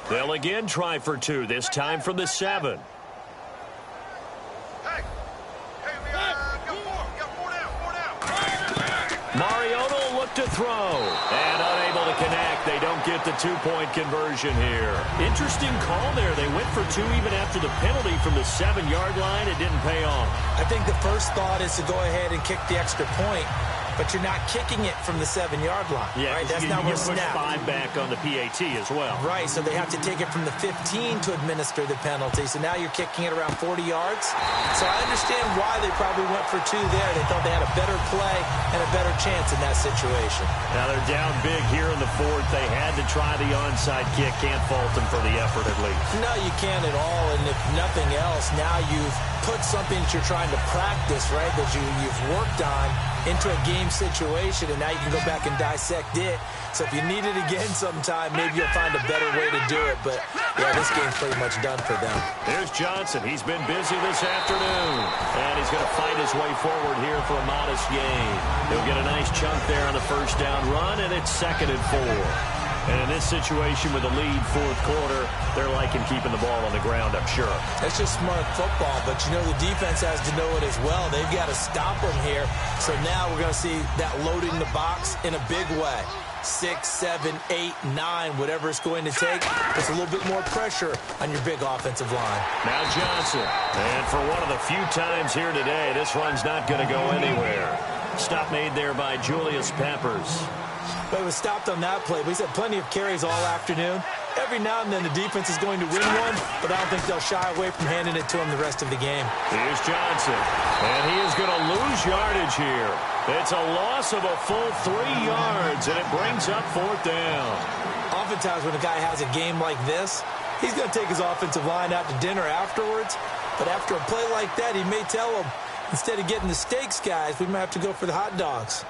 They'll again try for 2, this time from the 7. Hey, we got 4. We got 4 down. Mariota will look to throw. And unable to connect. They don't get the 2-point conversion here. Interesting call there. They went for 2 even after the penalty from the 7-yard line. It didn't pay off. I think the first thought is to go ahead and kick the extra point. But you're not kicking it from the 7-yard line. Yeah, right? That's not where what's snapped. 5 back on the PAT as well. Right, so they have to take it from the 15 to administer the penalty. So now you're kicking it around 40 yards. So I understand why they probably went for 2 there. They thought they had a better play and a better chance in that situation. Now they're down big here in the 4th. They had to try the onside kick. Can't fault them for the effort at least. No, you can't at all. And if nothing else, now you've put something that you're trying to practice, right, that you've worked on into a game situation, and now you can go back and dissect it. So if you need it again sometime, maybe you'll find a better way to do it. But, yeah, this game's pretty much done for them. Here's Johnson. He's been busy this afternoon. And he's going to fight his way forward here for a modest gain. He'll get a nice chunk there on the first down run, and it's 2nd and 4. And in this situation with a lead 4th quarter, they're liking keeping the ball on the ground, I'm sure. That's just smart football, but you know the defense has to know it as well. They've got to stop them here. So now we're going to see that loading the box in a big way. 6, 7, 8, 9, whatever it's going to take. Just a little bit more pressure on your big offensive line. Now Johnson. And for one of the few times here today, this run's not going to go anywhere. Stop made there by Julius Peppers. But it was stopped on that play. But he's had plenty of carries all afternoon. Every now and then the defense is going to win one, but I don't think they'll shy away from handing it to him the rest of the game. Here's Johnson. And he is going to lose yardage here. It's a loss of a full 3 yards, and it brings up 4th down. Oftentimes when a guy has a game like this, he's going to take his offensive line out to dinner afterwards. But after a play like that, he may tell them, instead of getting the steaks, guys, we might have to go for the hot dogs.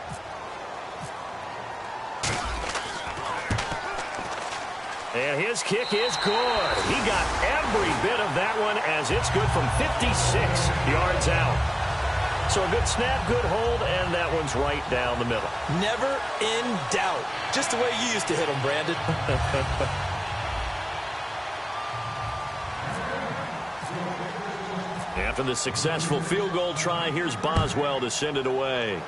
And his kick is good. He got every bit of that one as it's good from 56 yards out. So a good snap, good hold, and that one's right down the middle. Never in doubt. Just the way you used to hit them, Brandon. After the successful field goal try, here's Boswell to send it away.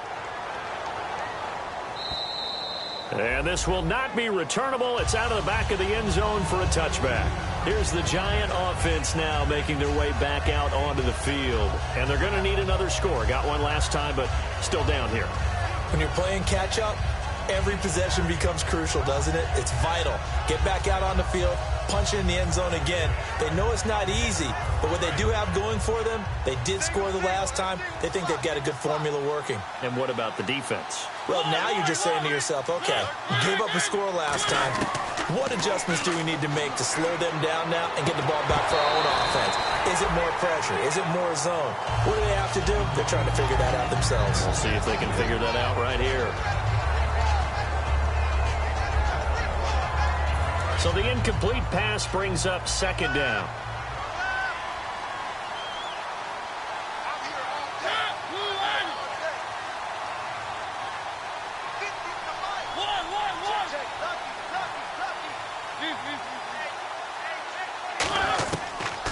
And this will not be returnable. It's out of the back of the end zone for a touchback. Here's the Giant offense now making their way back out onto the field. And they're going to need another score. Got one last time, but still down here. When you're playing catch-up, Every possession becomes crucial, doesn't it? It's vital. Get back out on the field, punch it in the end zone again. They know it's not easy, but what they do have going for them, they did score the last time. They think they've got a good formula working. And what about the defense? Well, now you're just saying to yourself, okay, gave up a score last time. What adjustments do we need to make to slow them down now and get the ball back for our own offense? Is it more pressure? Is it more zone? What do they have to do? They're trying to figure that out themselves. We'll see if they can figure that out right here. So the incomplete pass brings up second down.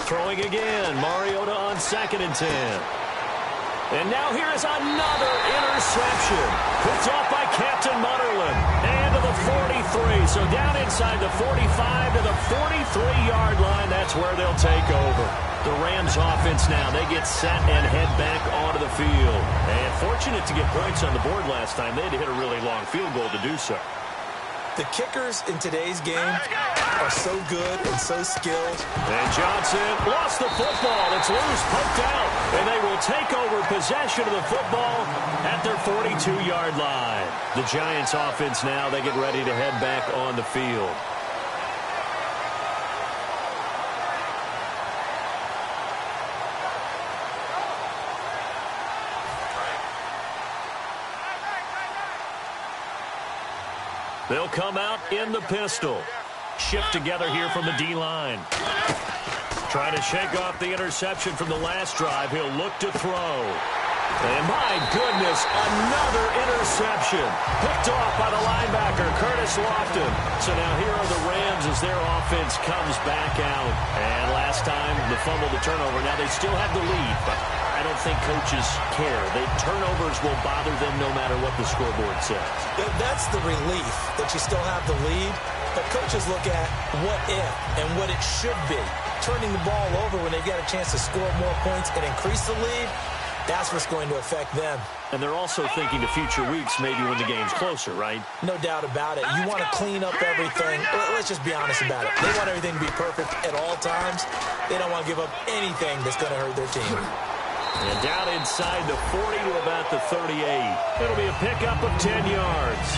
Throwing again, Mariota on 2nd and 10. And now here is another interception. Picked off by Captain Mutterland. And to the 43. So down inside the 45 to the 43-yard line. That's where they'll take over. The Rams offense now. They get set and head back onto the field. And fortunate to get points on the board last time. They had to hit a really long field goal to do so. The kickers in today's game are so good and so skilled. And Johnson lost the football. It's loose, poked out. And they will take over possession of the football at their 42-yard line. The Giants offense now, they get ready to head back on the field. They'll come out in the pistol. Shift together here from the D-line. Trying to shake off the interception from the last drive. He'll look to throw. And my goodness, another interception. Picked off by the linebacker, Curtis Lofton. So now here are the Rams as their offense comes back out. And last time, the fumble, the turnover. Now they still have the lead, but I don't think coaches care. Turnovers will bother them no matter what the scoreboard says. That's the relief that you still have the lead. But coaches look at what if and what it should be. Turning the ball over when they get a chance to score more points and increase the lead, that's what's going to affect them. And they're also thinking to future weeks, maybe when the game's closer, right? No doubt about it. You want to clean up everything. Let's just be honest about it. They want everything to be perfect at all times. They don't want to give up anything that's going to hurt their team. And down inside the 40 to about the 38. It'll be a pickup of 10 yards.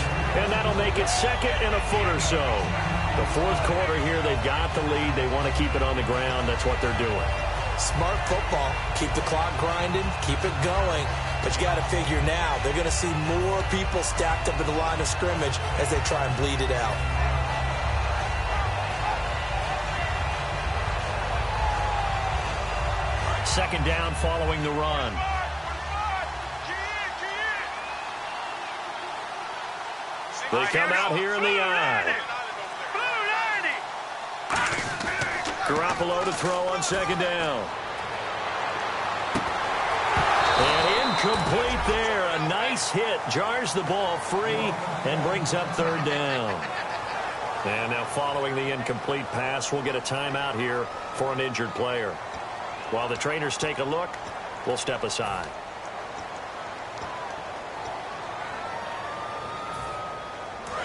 And that'll make it second and a foot or so. The fourth quarter here, they've got the lead. They want to keep it on the ground. That's what they're doing. Smart football. Keep the clock grinding. Keep it going. But you got to figure now, they're going to see more people stacked up at the line of scrimmage as they try and bleed it out. Second down following the run. They come out here in the eye. Garoppolo to throw on second down. And incomplete there. A nice hit. Jars the ball free and brings up third down. And now following the incomplete pass, we'll get a timeout here for an injured player. While the trainers take a look, we'll step aside.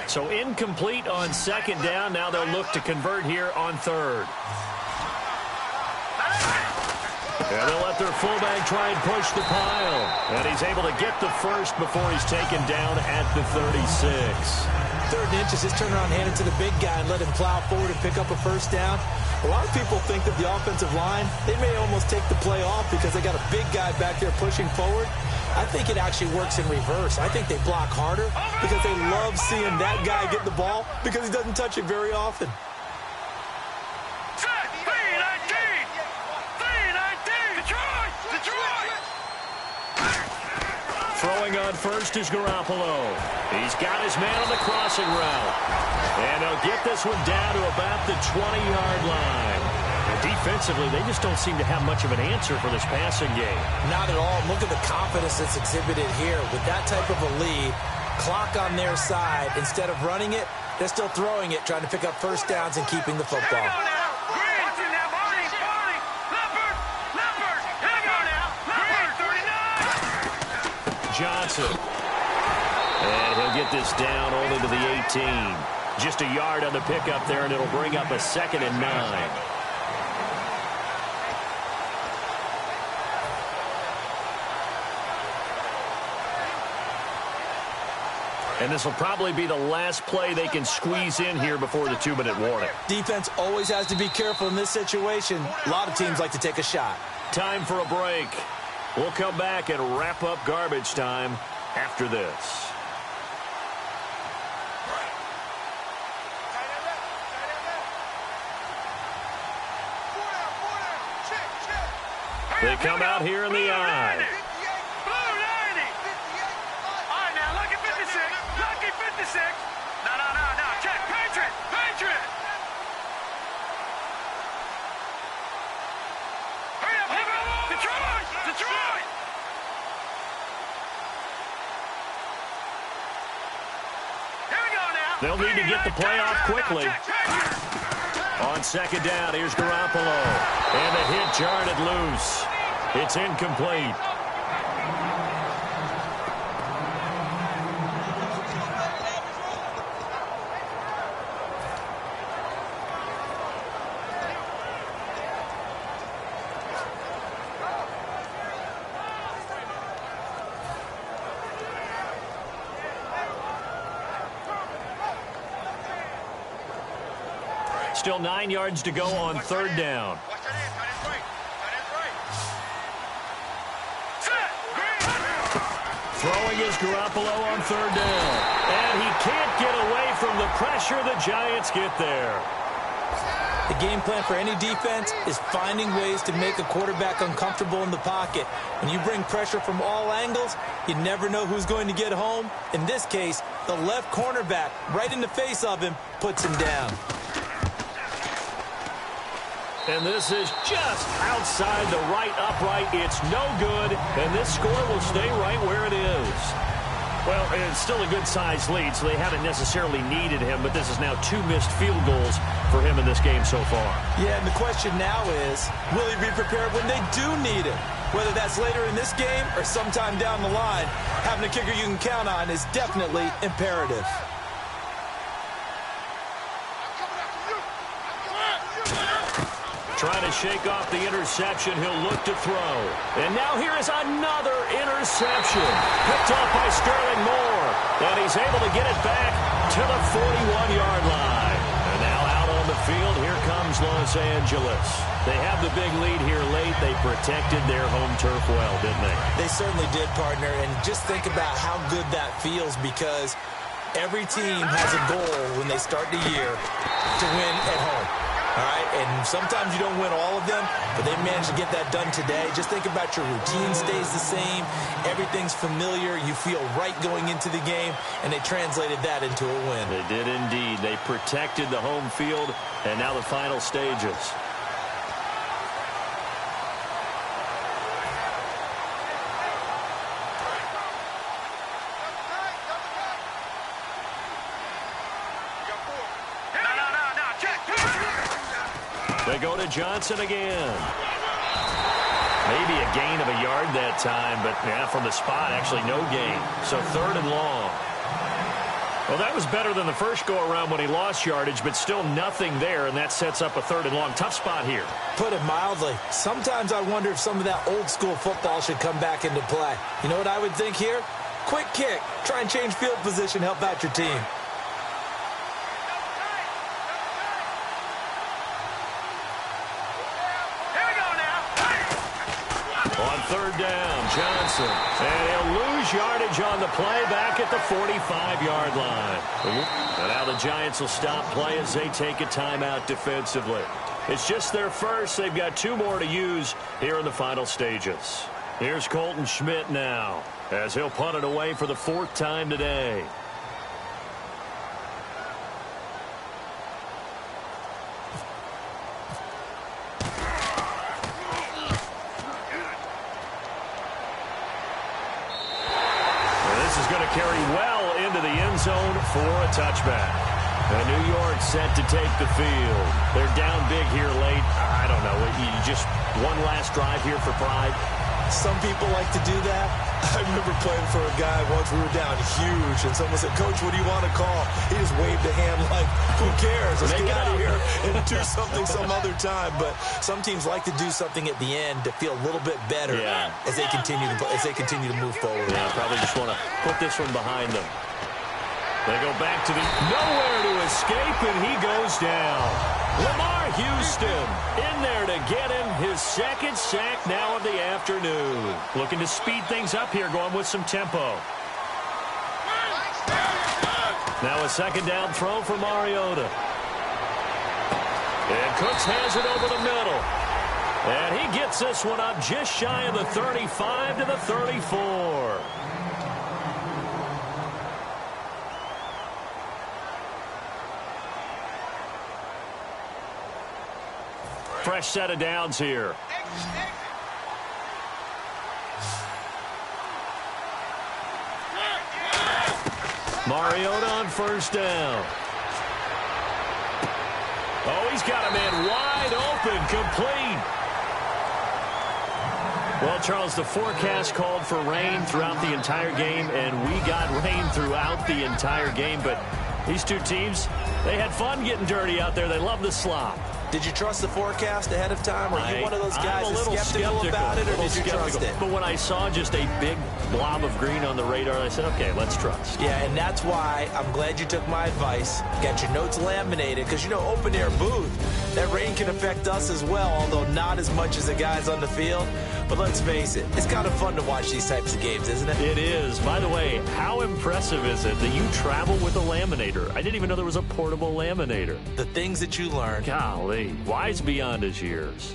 So incomplete on second down. Now they'll look to convert here on third. And they'll let their fullback try and push the pile. And he's able to get the first before he's taken down at the 36. 3rd and inches, just turn around, hand it to the big guy and let him plow forward and pick up a first down. A lot of people think that the offensive line, they may almost take the play off because they got a big guy back there pushing forward. I think it actually works in reverse. I think they block harder because they love seeing that guy get the ball because he doesn't touch it very often. Throwing on first is Garoppolo. He's got his man on the crossing route. And he'll get this one down to about the 20-yard line. And defensively, they just don't seem to have much of an answer for this passing game. Not at all. Look at the confidence that's exhibited here. With that type of a lead, clock on their side, instead of running it, they're still throwing it, trying to pick up first downs and keeping the football. Johnson. And he'll get this down only to the 18. Just a yard on the pickup there, and it'll bring up a 2nd and 9. And this will probably be the last play they can squeeze in here before the 2-minute warning. Defense always has to be careful in this situation. A lot of teams like to take a shot. Time for a break. We'll come back and wrap up garbage time after this. They come out here in the eye. No. Check. Patriot. Hurry up. Detroit. Here we go now. They'll need to get the play off quickly. On 2nd down, here's Garoppolo. And the hit jarred it loose. It's incomplete. Still 9 yards to go on 3rd down. Throwing is Garoppolo on 3rd down. And he can't get away from the pressure. The Giants get there. The game plan for any defense is finding ways to make a quarterback uncomfortable in the pocket. When you bring pressure from all angles, you never know who's going to get home. In this case, the left cornerback, right in the face of him, puts him down. And this is just outside the right upright. It's no good, and this score will stay right where it is. Well, it's still a good-sized lead, so they haven't necessarily needed him, but this is now 2 missed field goals for him in this game so far. Yeah, and the question now is, will he be prepared when they do need him? Whether that's later in this game or sometime down the line, having a kicker you can count on is definitely imperative. Trying to shake off the interception. He'll look to throw. And now here is another interception. Picked off by Sterling Moore. And he's able to get it back to the 41-yard line. And now out on the field, here comes Los Angeles. They have the big lead here late. They protected their home turf well, didn't they? They certainly did, partner. And just think about how good that feels, because every team has a goal when they start the year to win at home. All right, and sometimes you don't win all of them, but they managed to get that done today. Just think about your routine stays the same. Everything's familiar. You feel right going into the game, and they translated that into a win. They did indeed. They protected the home field, and now the final stages. They go to Johnson again. Maybe a gain of a yard that time, but yeah, from the spot, actually no gain. So 3rd and long. Well, that was better than the first go-around when he lost yardage, but still nothing there, and that sets up a 3rd and long. Tough spot here. Put it mildly. Sometimes I wonder if some of that old-school football should come back into play. You know what I would think here? Quick kick. Try and change field position, help out your team. On 3rd down, Johnson. And he'll lose yardage on the play back at the 45-yard line. And now the Giants will stop play as they take a timeout defensively. It's just their first. They've got 2 more to use here in the final stages. Here's Colton Schmidt now as he'll punt it away for the 4th time today. Carry well into the end zone for a touchback. And New York set to take the field. They're down big here late. I don't know. You just one last drive here for pride. Some people like to do that. I remember playing for a guy once. We were down huge, and someone said, "Coach, what do you want to call?" He just waved a hand like, "Who cares? Let's get out of here and do something some other time." But some teams like to do something at the end to feel a little bit better as they continue to move forward. Yeah, probably just want to put this one behind them. They go back to the nowhere to escape, and he goes down. Lamar Houston in there to get him his second sack now of the afternoon. Looking to speed things up here, going with some tempo. Now a second down throw for Mariota. And Cooks has it over the middle. And he gets this one up just shy of the 35 to the 34. Fresh set of downs here. Mariota on first down. Oh, he's got a man wide open, complete. Well, Charles, the forecast called for rain throughout the entire game, and we got rain throughout the entire game. But these two teams, they had fun getting dirty out there. They love the slop. Did you trust the forecast ahead of time? Or are you one of those guys that's skeptical about it, or did you trust it? But when I saw just a big blob of green on the radar, I said, okay, let's trust. Yeah, and that's why I'm glad you took my advice. Got your notes laminated, because, you know, open-air booth, that rain can affect us as well, although not as much as the guys on the field. But let's face it, it's kind of fun to watch these types of games, isn't it? It is. By the way, how impressive is it that you travel with a laminator? I didn't even know there was a portable laminator. The things that you learn. Golly, wise beyond his years.